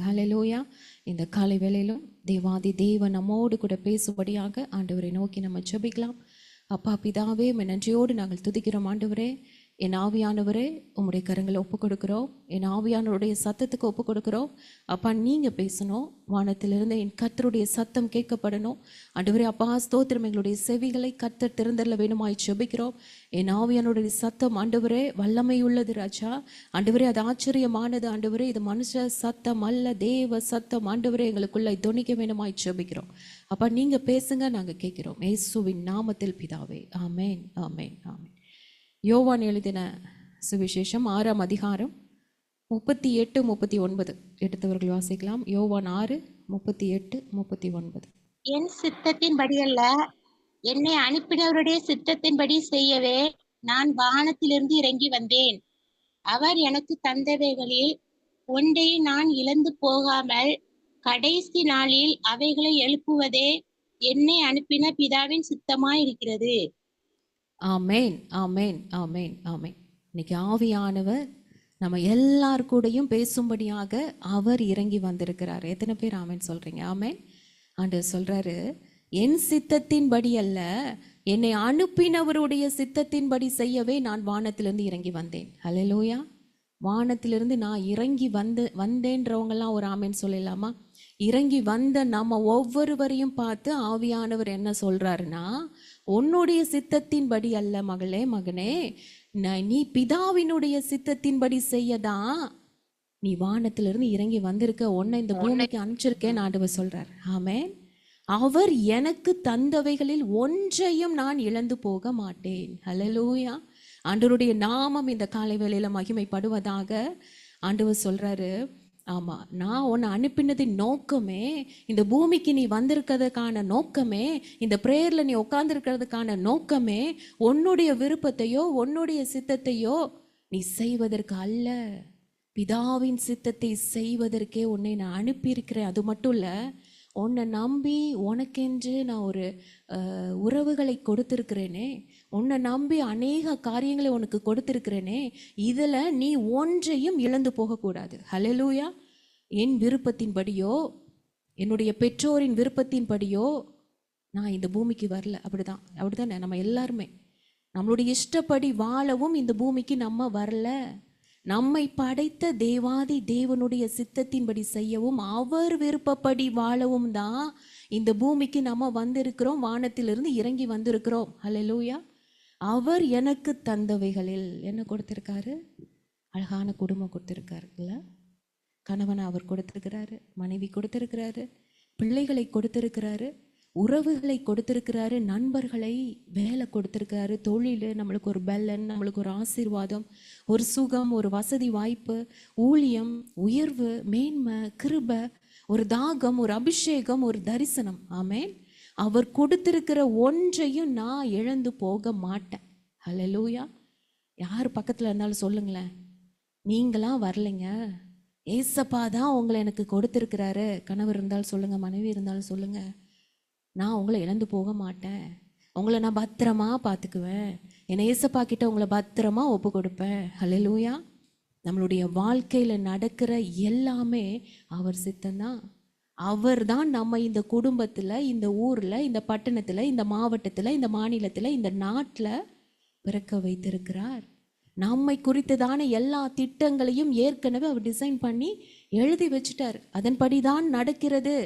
ஹல்லேலூயா. இந்த காலை வேளையிலும் தேவாதி தேவன் நம்மோடு கூட பேசும்படியாக ஆண்டவரை நோக்கி நம்ம ஜெபிக்கலாம். அப்பா பிதாவே, உம்மை நன்றியோடு நாங்கள் துதிக்கிறோம். ஆண்டவரே, என் ஆவியானவரே, உம்முடைய கரங்களை ஒப்பு கொடுக்கிறோம். என் ஆவியானவருடைய சத்தத்துக்கு ஒப்பு கொடுக்கிறோம். அப்பா, நீங்கள் பேசணும். வானத்திலிருந்து என் கர்த்தருடைய சத்தம் கேட்கப்படணும். ஆண்டவரே அப்பா ஸ்தோத்திரம், எங்களுடைய செவிகளை கர்த்தர் திறந்தரல வேணுமாய் ஜெபிக்கிறோம். என் ஆவியானுடைய சத்தம் ஆண்டவரே வல்லமை உள்ளது ராஜா. ஆண்டவரே அது ஆச்சரியமானது. ஆண்டவரே இது மனுஷ சத்தம் அல்ல, தேவ சத்தம். ஆண்டவரே எங்களுக்குள்ள துணிக்க வேணுமாய் ஜெபிக்கிறோம். அப்பா நீங்கள் பேசுங்க, நாங்கள் கேட்கிறோம். இயேசுவின் நாமத்தில் பிதாவே, ஆமேன், ஆமேன், ஆமேன். யோவான் எழுதின சுவிசேஷம் 6ஆம் அதிகாரம் 38, 39 எடுத்தவர்கள் வாசிக்கலாம். யோவான் 6, 38, 39. என் சித்தத்தின்படியல்ல, என்னை அனுப்பினவருடைய சித்தத்தின்படி செய்யவே நான் வானத்திலிருந்து இறங்கி வந்தேன். அவர் எனக்கு தந்தவைகளில் ஒன்றையும் நான் இழந்து போகாமல் கடைசி நாளில் அவைகளை எழுப்புவதே என்னை அனுப்பின பிதாவின் சித்தமாயிருக்கிறது. ஆமேன், ஆமேன், ஆமேன், ஆமேன். இன்னைக்கு ஆவியானவர் நம்ம எல்லார் கூடயும் பேசும்படியாக அவர் இறங்கி வந்திருக்கிறார். எத்தனை பேர் ஆமேன் சொல்றீங்க? ஆமேன். ஆண்டவர் சொல்றாரு, என் சித்தத்தின்படி அல்ல, என்னை அனுப்பினவருடைய சித்தத்தின்படி செய்யவே நான் வானத்திலிருந்து இறங்கி வந்தேன். ஹல்லேலூயா. வானத்திலிருந்து நான் இறங்கி வந்தேன்றவங்கெல்லாம் ஒரு ஆமேன் சொல்லலாமா? இறங்கி வந்த நம்ம ஒவ்வொருவரையும் பார்த்து ஆவியானவர் என்ன சொல்றாருன்னா, உன்னுடைய சித்தத்தின்படி அல்ல மகளே, மகனே, நீ பிதாவினுடைய சித்தத்தின்படி செய்யதான் நீ வானத்திலிருந்து இறங்கி வந்திருக்க. உன்னை இந்த பூமிக்கு அனுப்பிச்சிருக்கேன் ஆண்டவர் சொல்றார். ஆமென். அவர் எனக்கு தந்தவைகளில் ஒன்றையும் நான் இழந்து போக மாட்டேன். ஹல்லேலூயா. ஆண்டவருடைய நாமம் இந்த காலை வேளையில மகிமைப்படுவதாக. ஆண்டவர் சொல்றாரு, ஆமா, நான் உன்னை அனுப்பினதின் நோக்கமே, இந்த பூமிக்கு நீ வந்திருக்கிறதுக்கான நோக்கமே, இந்த பிரேயர்ல நீ உட்கார்ந்துருக்கிறதுக்கான நோக்கமே, உன்னுடைய விருப்பத்தையோ உன்னுடைய சித்தத்தையோ நீ செய்வதற்கு அல்ல, பிதாவின் சித்தத்தை செய்வதற்கே உன்னை நான் அனுப்பியிருக்கிறேன். அது மட்டும் இல்லை, உன்னை நம்பி உனக்கென்று நான் ஒரு உறவுகளை கொடுத்துருக்கிறேனே, உன்னை நம்பி அநேக காரியங்களை உனக்கு கொடுத்துருக்கிறேனே, இதில் நீ ஒன்றையும் இழந்து போகக்கூடாது. ஹல்லேலூயா. என் விருப்பத்தின்படியோ என்னுடைய பெற்றோரின் விருப்பத்தின்படியோ நான் இந்த பூமிக்கு வரல. அப்படிதானே நம்ம எல்லாருமே நம்மளுடைய இஷ்டப்படி வாழவும் இந்த பூமிக்கு நம்ம வரல. நம்மை படைத்த தேவாதி தேவனுடைய சித்தத்தின்படி செய்யவும் அவர் விருப்பப்படி வாழவும் தான் இந்த பூமிக்கு நம்ம வந்திருக்கிறோம். வானத்திலிருந்து இறங்கி வந்திருக்கிறோம். ஹல்லேலூயா. அவர் எனக்கு தந்தவைகளில் என்ன கொடுத்திருக்காரு? அழகான குடும்பம் கொடுத்திருக்காரு இல்ல? கணவனை அவர் கொடுத்திருக்கிறாரு, மனைவி கொடுத்திருக்கிறாரு, பிள்ளைகளை கொடுத்திருக்கிறாரு, உறவுகளை கொடுத்திருக்கிறாரு, நண்பர்களை, வேலை கொடுத்திருக்கிறாரு, தொழில், நம்மளுக்கு ஒரு பலன், நம்மளுக்கு ஒரு ஆசீர்வாதம், ஒரு சுகம், ஒரு வசதி வாய்ப்பு, ஊழியம், உயர்வு, மேன்மை, கிருபை, ஒரு தாகம், ஒரு அபிஷேகம், ஒரு தரிசனம். ஆமென். அவர் கொடுத்திருக்கிற ஒன்றையும் நான் இழந்து போக மாட்டேன். ஹல்லேலூயா. யார் பக்கத்தில் இருந்தாலும் சொல்லுங்களேன், நீங்களாம் வரலைங்க, ஏசப்பா தான் உங்களை எனக்கு கொடுத்திருக்கிறாரு. கணவர் இருந்தாலும் சொல்லுங்க, மனைவி இருந்தாலும் சொல்லுங்க, நான் உங்களை இழந்து போக மாட்டேன், உங்களை நான் பத்திரமா பார்த்துக்குவேன், என்னை ஏசப்பா கிட்ட உங்களை பத்திரமா ஒப்பு கொடுப்பேன். ஹல்லேலூயா. நம்மளுடைய வாழ்க்கையில் நடக்கிற எல்லாமே அவர் சித்தம்தான். அவர் தான் நம்ம இந்த குடும்பத்தில், இந்த ஊரில், இந்த பட்டணத்தில், இந்த மாவட்டத்தில், இந்த மாநிலத்தில், இந்த நாட்டில் பிறக்க வைத்திருக்கிறார். நம்மை குறித்ததான எல்லா திட்டங்களையும் ஏற்கனவே அவர் டிசைன் பண்ணி எழுதி வச்சுட்டார். அதன்படி தான் நடக்கிறது.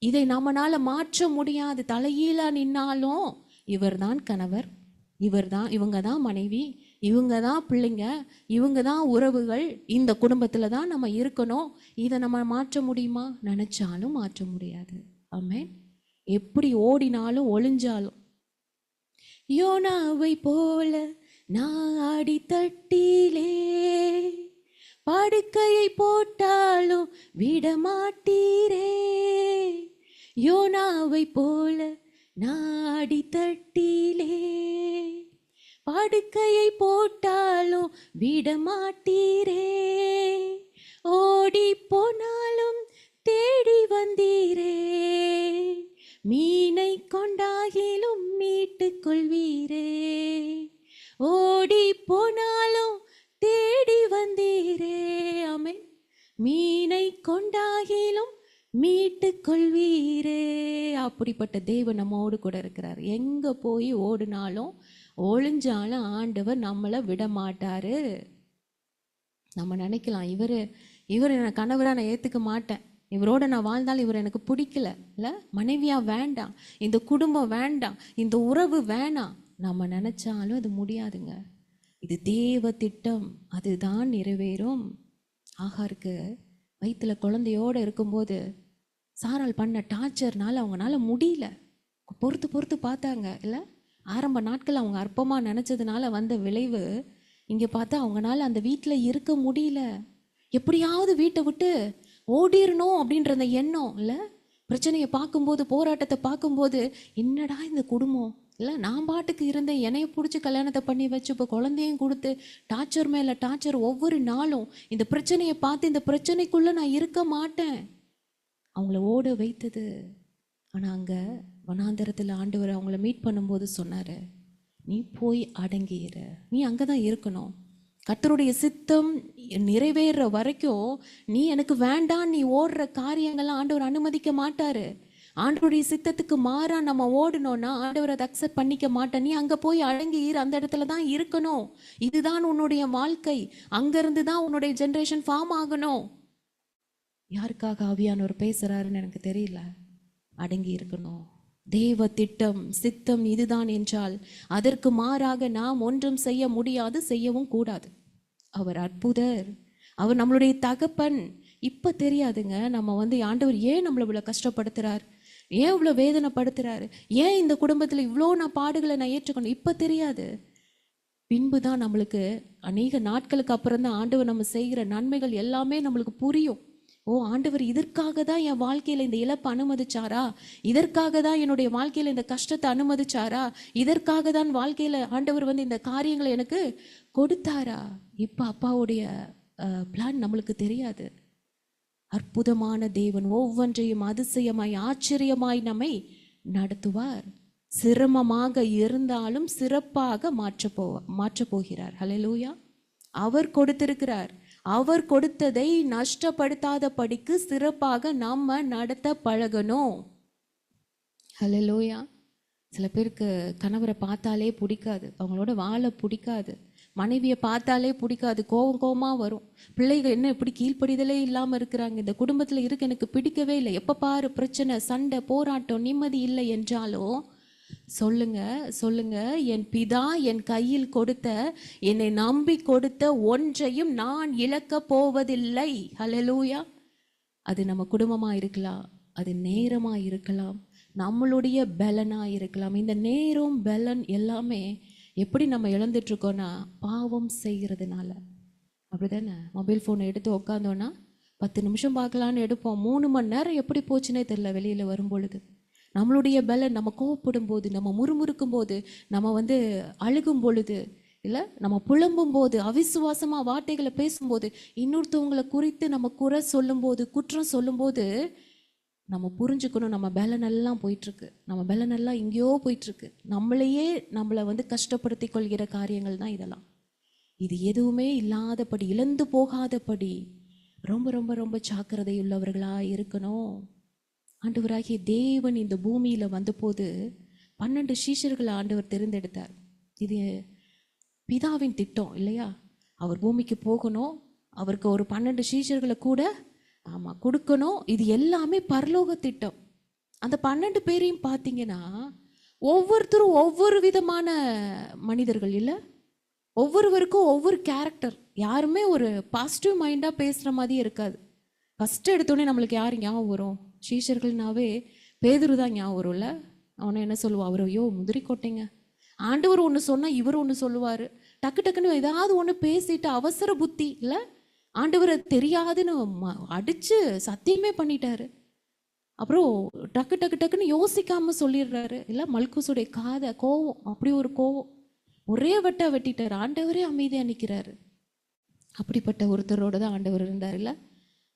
இதை நம்மளால மாற்ற முடியாது. தலையீழா நின்னாலும் இவர் தான் கணவர், இவங்க தான் மனைவி, இவங்க தான் பிள்ளைங்க, இவங்க தான் உறவுகள், இந்த குடும்பத்தில் தான் நம்ம இருக்கணும். இதை நம்ம மாற்ற முடியுமா? நினைச்சாலும் மாற்ற முடியாது. ஆமென். எப்படி ஓடினாலும் ஒளிஞ்சாலும், யோனாவை போல நான் அடித்தட்டிலே படுக்கையை போட்டாலும் விடமாட்டீரே, யோனாவை போல நான் அடித்தட்டிலே படுக்கையை போட்டாலும் விடமாட்டீரே, ஓடி போனாலும் தேடி வந்தீரே, மீனை கொண்டாகிலும் மீட்டுக் கொள்வீரே, ஓடி போனாலும் தேடி வந்தீரே. ஆமென். மீனை கொண்டா ஆகிலும் மீட்டு கொள்வீரே. அப்படிப்பட்ட தேவன் நம்மோடு கூட இருக்கிறார். எங்க போய் ஓடினாலும் ஒளிஞ்சாலும் ஆண்டவர் நம்மளை விட மாட்டாரு. நம்ம நினைக்கலாம், இவர் என் கணவராக நான் ஏற்றுக்க மாட்டேன், இவரோட நான் வாழ்ந்தாலும் இவர் எனக்கு பிடிக்கல, இல்லை மனைவியா வேண்டாம், இந்த குடும்பம் வேண்டாம், இந்த உறவு வேணாம். நம்ம நினைச்சாலும் அது முடியாதுங்க. இது தேவ திட்டம், அதுதான் நிறைவேறும். ஆகாருக்கு வயிற்றுல குழந்தையோடு இருக்கும்போது சாராள் பண்ண டார்ச்சர்னால அவங்களால முடியல. பொறுத்து பார்த்தாங்க, இல்லை ஆரம்ப நாட்கள் அவங்க அற்பமாக நினச்சதுனால வந்த விளைவு. இங்கே பார்த்தா அவங்களால அந்த வீட்டில் இருக்க முடியல. எப்படியாவது வீட்டை விட்டு ஓடிடணும் அப்படின்ற அந்த எண்ணம், இல்லை பிரச்சனையை பார்க்கும்போது, போராட்டத்தை பார்க்கும்போது, என்னடா இந்த குடும்பம், இல்லை நான் பாட்டுக்கு இருந்தேன், என்னைய பிடிச்சி கல்யாணத்தை பண்ணி வச்சு இப்போ குழந்தையும் கொடுத்து டார்ச்சர் மேலே டார்ச்சர். ஒவ்வொரு நாளும் இந்த பிரச்சனையை பார்த்து இந்த பிரச்சனைக்குள்ளே நான் இருக்க மாட்டேன். அவங்கள ஓட வைத்தது. ஆனால் அங்கே வனாந்தரத்தில் ஆண்டவர் அவங்கள மீட் பண்ணும்போது சொன்னார், நீ போய் அடங்கிற, நீ அங்கே தான் இருக்கணும். கர்த்தருடைய சித்தம் நிறைவேற வரைக்கும் நீ எனக்கு வேண்டாம், நீ ஓடுற காரியங்கள்லாம் ஆண்டவர் அனுமதிக்க மாட்டார். ஆண்டவருடைய சித்தத்துக்கு மாறா நம்ம ஓடணும்னா ஆண்டவர் அதை அக்செப்ட் பண்ணிக்க மாட்டேன். நீ அங்கே போய் அடங்கி அந்த இடத்துல தான் இருக்கணும். இதுதான் உன்னுடைய வாழ்க்கை, அங்கேருந்து தான் உன்னுடைய ஜென்ரேஷன் ஃபார்ம் ஆகணும். யாருக்காக ஆவியானவர் பேசுகிறாருன்னு எனக்கு தெரியல. அடங்கி இருக்கணும். தேவ திட்டம் சித்தம் இதுதான் என்றால் அதற்கு மாறாக நாம் ஒன்றும் செய்ய முடியாது, செய்யவும் கூடாது. அவர் அற்புதர், அவர் நம்மளுடைய தகப்பன். இப்போ தெரியாதுங்க நம்ம ஆண்டவர் ஏன் நம்மளை இவ்வளோ கஷ்டப்படுத்துகிறார், ஏன் இவ்வளோ வேதனைப்படுத்துகிறாரு, ஏன் இந்த குடும்பத்தில் இவ்வளோ நான் பாடுகளை நான் ஏற்றுக்கணும், இப்போ தெரியாது. பின்பு தான் நம்மளுக்கு அநேக நாட்களுக்கு அப்புறம் தான் ஆண்டவர் நம்ம செய்கிற நன்மைகள் எல்லாமே நம்மளுக்கு புரியும். ஓ, ஆண்டவர் இதற்காக தான் என் வாழ்க்கையில் இந்த இழப்பு அனுமதிச்சாரா, இதற்காக தான் என்னுடைய வாழ்க்கையில் இந்த கஷ்டத்தை அனுமதிச்சாரா, இதற்காக தான் வாழ்க்கையில் ஆண்டவர் இந்த காரியங்களை எனக்கு கொடுத்தாரா. இப்போ அப்பாவுடைய பிளான் நம்மளுக்கு தெரியாது. அற்புதமான தேவன் ஒவ்வொன்றையும் அதிசயமாய் ஆச்சரியமாய் நம்மை நடத்துவார். சிரமமாக இருந்தாலும் சிறப்பாக மாற்றப் போகிறார். ஹல்லேலூயா. அவர் கொடுத்திருக்கிறார். அவர் கொடுத்ததை நஷ்டப்படுத்தாத படிக்கு சிறப்பாக நம்ம நடத்த பழகணும். ஹல்லேலூயா. சில பேருக்கு கணவரை பார்த்தாலே பிடிக்காது, அவங்களோட வாழ பிடிக்காது, மனைவியை பார்த்தாலே பிடிக்காது, கோவமாக வரும். பிள்ளைகள் என்ன இப்படி கீழ்ப்படிதலே இல்லாமல் இருக்கிறாங்க, இந்த குடும்பத்தில் இருக்க எனக்கு பிடிக்கவே இல்லை, எப்போ பாரு பிரச்சனை, சண்டை, போராட்டம், நிம்மதி இல்லை என்றாலும் சொல்லுங்க, என் பிதா என் கையில் கொடுத்த, என்னை நம்பி கொடுத்த ஒன்றையும் நான் இழக்க போவதில்லை. ஹல்லேலூயா. அது நம்ம குடும்பமாக இருக்கலாம், அது நேரமாக இருக்கலாம், நம்மளுடைய பலனாக இருக்கலாம். இந்த நேரம் பலன் எல்லாமே எப்படி நம்ம இழந்துட்டுருக்கோன்னா பாவம் செய்கிறதுனால. அப்படி தானே? மொபைல் ஃபோனை எடுத்து உட்காந்தோன்னா 10 நிமிஷம் பார்க்கலான்னு எடுப்போம், 3 மணி நேரம் எப்படி போச்சுன்னே தெரியல. வெளியில் வரும்பொழுது நம்மளுடைய பலன், நம்ம கோவப்படும் போது, நம்ம முறுமுறுக்கும் போது, நம்ம அழுகும் பொழுது, இல்லை நம்ம புலம்பும் போது, அவிசுவாசமாக வார்த்தைகளை பேசும்போது, இன்னொருத்தவங்களை குறித்து நம்ம குறை சொல்லும்போது, குற்றம் சொல்லும்போது நம்ம புரிஞ்சுக்கணும், நம்ம பலனெல்லாம் போயிட்டுருக்கு, நம்ம பலனெல்லாம் எங்கேயோ போயிட்டுருக்கு. நம்மளை கஷ்டப்படுத்தி கொள்கிற காரியங்கள் தான் இதெல்லாம். இது எதுவுமே இல்லாதபடி, இழந்து போகாதபடி ரொம்ப ரொம்ப ரொம்ப ஜாக்கிரதை உள்ளவர்களாக இருக்கணும். ஆண்டவராகிய தேவன் இந்த பூமியில் வந்தபோது 12 சீஷர்களை ஆண்டவர் தெரிந்தெடுத்தார். இது பிதாவின் திட்டம் இல்லையா? அவர் பூமிக்கு போகணும், அவருக்கு ஒரு 12 சீஷர்களை கூட கொடுக்கணும். இது எல்லாமே பரலோக திட்டம். அந்த 12 பேரையும் பார்த்தீங்கன்னா ஒவ்வொருத்தரும் ஒவ்வொரு விதமான மனிதர்கள், இல்லை ஒவ்வொருவருக்கும் ஒவ்வொரு கேரக்டர். யாருமே ஒரு பாசிட்டிவ் மைண்டாக பேசுகிற மாதிரியே இருக்காது. ஃபஸ்ட்டு எடுத்தோடனே நம்மளுக்கு யார் ஞாபகம் வரும்? சீஷர்கள்னாவே பேதுரு தான் ஞாபகம் வரும்ல. அவனை என்ன சொல்லுவான்? அவர் ஐயோ முந்திரி கொட்டைங்க. ஆண்டவர் ஒன்று சொன்னால் இவர் ஒன்று சொல்லுவார். டக்குன்னு ஏதாவது ஒன்று பேசிட்டு அவசர புத்தி, இல்லை ஆண்டவரை தெரியாதுன்னு அடித்து சத்தியமே பண்ணிட்டாரு. அப்புறம் டக்குன்னு யோசிக்காமல் சொல்லிடுறாரு. இல்லை மல்குசுடைய கோவம், அப்படி ஒரு கோவம் ஒரே வெட்டிட்டார். ஆண்டவரே அமைதியாக நிற்கிறாரு. அப்படிப்பட்ட ஒருத்தரோட தான் ஆண்டவர் இருந்தார். இல்லை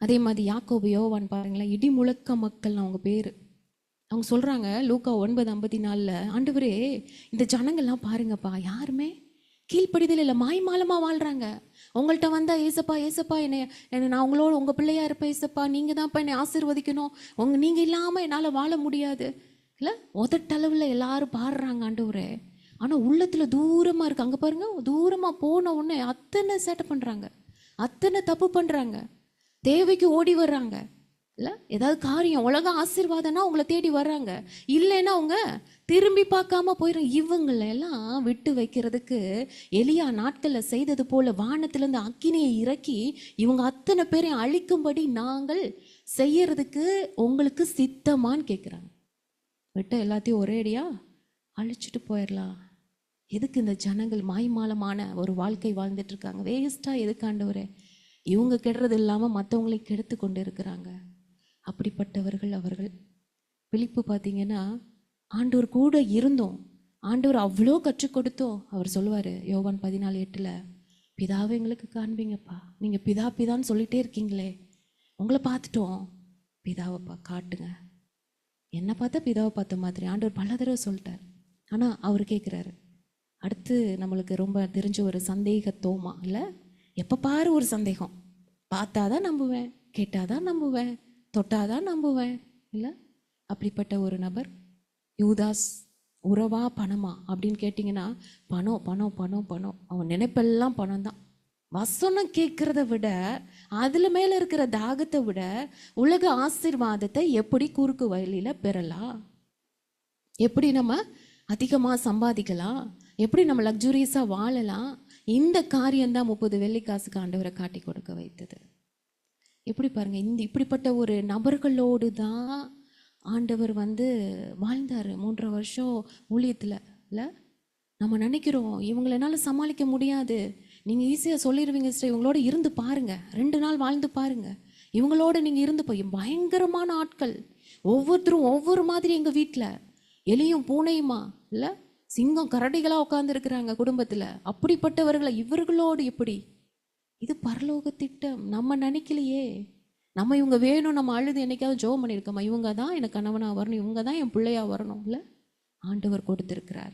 அதே மாதிரி யாக்கோபு, யோவான் பாருங்களேன், இடி முழக்க மக்கள் அவங்க பேர். அவங்க சொல்கிறாங்க லூக்கா 9:54, ஆண்டவரே இந்த ஜனங்கள்லாம் பாருங்கப்பா, யாருமே கீழ்ப்படிதல் இல்லை, மாய்மாலமாக வாழ்கிறாங்க. உங்கள்கிட்ட வந்தா ஏசப்பா ஏசப்பா என்னை நான் உங்களோட உங்கள் பிள்ளையா இருப்பேன் ஏசப்பா, நீங்கள் தான்ப்பா என்னை ஆசீர்வதிக்கணும், நீங்கள் இல்லாமல் என்னால் வாழ முடியாது இல்லை. உதட்டளவில் எல்லாரும் பாடுறாங்க ஆண்டவரே, ஆனால் உள்ளத்தில் தூரமாக இருக்குது. அங்கே பாருங்க, தூரமாக போன உடனே அத்தனை சேட்டை பண்ணுறாங்க, அத்தனை தப்பு பண்ணுறாங்க, தேவைக்கு ஓடி வர்றாங்க இல்லை. ஏதாவது காரியம் உலக ஆசீர்வாதம்னா உங்களை தேடி வர்றாங்க, இல்லைன்னா அவங்க திரும்பி பார்க்காம போயிடும். இவங்களெல்லாம் விட்டு வைக்கிறதுக்கு எலியா நாட்களில் செய்தது போல வானத்திலேருந்து அக்கினியை இறக்கி இவங்க அத்தனை பேரையும் அழிக்கும்படி நாங்கள் செய்யறதுக்கு உங்களுக்கு சித்தமான்னு கேட்குறாங்க. விட்டு எல்லாத்தையும் ஒரேடியா அழிச்சிட்டு போயிடலாம். எதுக்கு இந்த ஜனங்கள் மாய்மாலமான ஒரு வாழ்க்கை வாழ்ந்துட்டு இருக்காங்க? வேஸ்ட்டாக எதுக்கு ஆண்டவரே? இவங்க கெடுறது இல்லாமல் மற்றவங்களை கெடுத்து கொண்டு இருக்கிறாங்க. அப்படிப்பட்டவர்கள் அவர்கள். பிலிப்பு பார்த்தீங்கன்னா, ஆண்டவர் கூட இருந்தோம், ஆண்டவர் அவ்வளோ கற்றுக் கொடுத்தோம். அவர் சொல்லுவார் யோவான் 14:8, பிதாவை எங்களுக்கு காண்பீங்கப்பா, நீங்கள் பிதா பிதான்னு சொல்லிகிட்டே இருக்கீங்களே, உங்களை பார்த்துட்டோம், பிதாவைப்பா காட்டுங்க. என்னை பார்த்தா பிதாவை பார்த்த மாதிரி ஆண்டவர் பல தடவை சொல்லிட்டார். ஆனால் அவர் கேட்குறாரு. அடுத்து நம்மளுக்கு ரொம்ப தெரிஞ்ச ஒரு சந்தேக தோமா இல்லை, எப்போ பாரு ஒரு சந்தேகம், பார்த்தாதான் நம்புவேன், கேட்டாதான் நம்புவேன், தொட்டாதான் நம்புவேன் இல்லை. அப்படிப்பட்ட ஒரு நபர் யூதாஸ். உறவா பணமா அப்படின்னு கேட்டிங்கன்னா, பணம் பணம் பணம் பணம், அவன் நினைப்பெல்லாம் பணம் தான். வசனம் கேட்குறத விட, அதில் மேலே இருக்கிற தாகத்தை விட உலக ஆசீர்வாதத்தை எப்படி குறுக்கு வழியில் பெறலாம், எப்படி நம்ம அதிகமாக சம்பாதிக்கலாம், எப்படி நம்ம லக்ஸுரியஸாக வாழலாம், இந்த காரியம்தான் 30 வெள்ளிக்காசுக்கு ஆண்டவரை காட்டி கொடுக்க வைத்தது. எப்படி பாருங்க, இப்படிப்பட்ட ஒரு நபர்களோடு தான் ஆண்டவர் வாழ்ந்தார் 3.5 வருஷம் ஊழியத்தில் இல்லை. நம்ம நினைக்கிறோம் இவங்களை என்னால் சமாளிக்க முடியாது. நீங்கள் ஈஸியாக சொல்லிடுவீங்க சிஸ்டர், இவங்களோட இருந்து பாருங்க, 2 நாள் வாழ்ந்து பாருங்க, இவங்களோட நீங்கள் இருந்து போய் பயங்கரமான ஆட்கள், ஒவ்வொருத்தரும் ஒவ்வொரு மாதிரி. எங்கள் வீட்டில் எலியும் பூனையுமா இல்லை, சிங்கம் கரடிகளாக உட்காந்துருக்குறாங்க குடும்பத்தில். அப்படிப்பட்டவர்களை இவர்களோடு எப்படி? இது பரலோக திட்டம். நம்ம நினைக்கலையே, நம்ம இவங்க வேணும், நம்ம அழுது என்னைக்காவது ஜெபம் பண்ணியிருக்கோமா, இவங்க தான் எனக்கு கணவனாக வரணும், இவங்க தான் என் பிள்ளையாக வரணும் இல்லை. ஆண்டவர் கொடுத்துருக்கிறார்.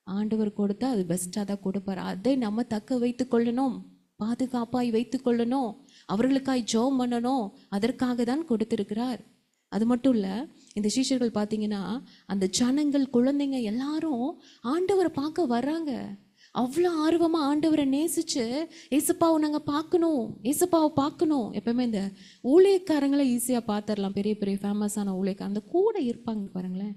ஆண்டவர் கொடுத்தா அது பெஸ்ட்டாக தான் கொடுப்பார். அதை நம்ம தக்க வைத்து கொள்ளணும், பாதுகாப்பாய் வைத்து கொள்ளணும், அவர்களுக்காய் ஜெபம் பண்ணணும். அதற்காக தான் கொடுத்துருக்கிறார். அது மட்டும் இல்லை, இந்த சீஷர்கள் பார்த்தீங்கன்னா, அந்த ஜனங்கள் குழந்தைங்க எல்லாரும் ஆண்டவரை பார்க்க வர்றாங்க. அவ்வளோ ஆர்வமாக ஆண்டவரை நேசித்து, ஏசப்பாவை நாங்கள் பார்க்கணும், ஏசப்பாவை பார்க்கணும். எப்பவுமே இந்த ஊழியக்காரங்களை ஈஸியாக பார்த்துடலாம், பெரிய பெரிய ஃபேமஸான ஊழியக்கார அந்த கூட இருப்பாங்க பாருங்களேன்,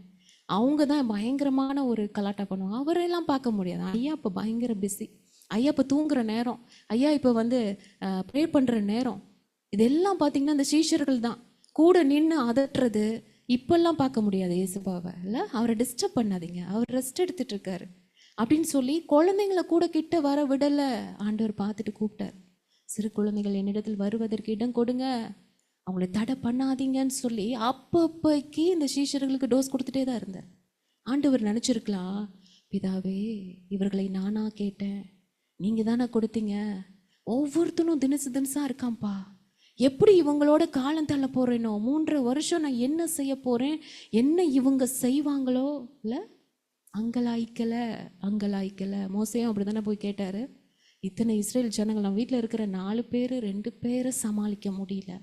அவங்க தான் பயங்கரமான ஒரு கலாட்டா பண்ணுவாங்க. அவரெல்லாம் பார்க்க முடியாது. ஐயா இப்போ பயங்கர பிஸி, ஐயா இப்போ தூங்குற நேரம், ஐயா இப்போ ப்ரே பண்ணுற நேரம். இதெல்லாம் பார்த்தீங்கன்னா இந்த சீஷர்கள் தான் கூட நின்று அதட்டுறது. இப்பெல்லாம் பார்க்க முடியாது ஏசப்பாவை இல்லை. அவரை டிஸ்டர்ப் பண்ணாதீங்க, அவர் ரெஸ்ட் எடுத்துட்டு இருக்காரு அப்படின்னு சொல்லி குழந்தைங்களை கூட கிட்ட வர விடலை. ஆண்டவர் பார்த்துட்டு கூப்பிட்டார், சிறு குழந்தைகள் என்னிடத்தில் வருவதற்கு இடம் கொடுங்க, அவங்கள தடை பண்ணாதீங்கன்னு சொல்லி அப்பப்போக்கி இந்த சீஷர்களுக்கு டோஸ் கொடுத்துட்டே தான் இருந்தார். ஆண்டவர் நினச்சிருக்கலாம், பிதாவே இவர்களை நானா கேட்டேன், நீங்கள் தானே கொடுத்தீங்க, ஒவ்வொருத்தனும் தினசாக இருக்கான்ப்பா, எப்படி இவங்களோட காலம் தள்ள போகிறேனோ, 3.5 வருஷம் நான் என்ன செய்ய போகிறேன், என்ன இவங்க செய்வாங்களோ இல்லை. அங்கலாய்க்கலை. மோசேயும் அப்படி தானே போய் கேட்டார். இத்தனை இஸ்ரேல் ஜனங்கள், நம்ம வீட்டில் இருக்கிற 4 பேர் 2 பேரை சமாளிக்க முடியல.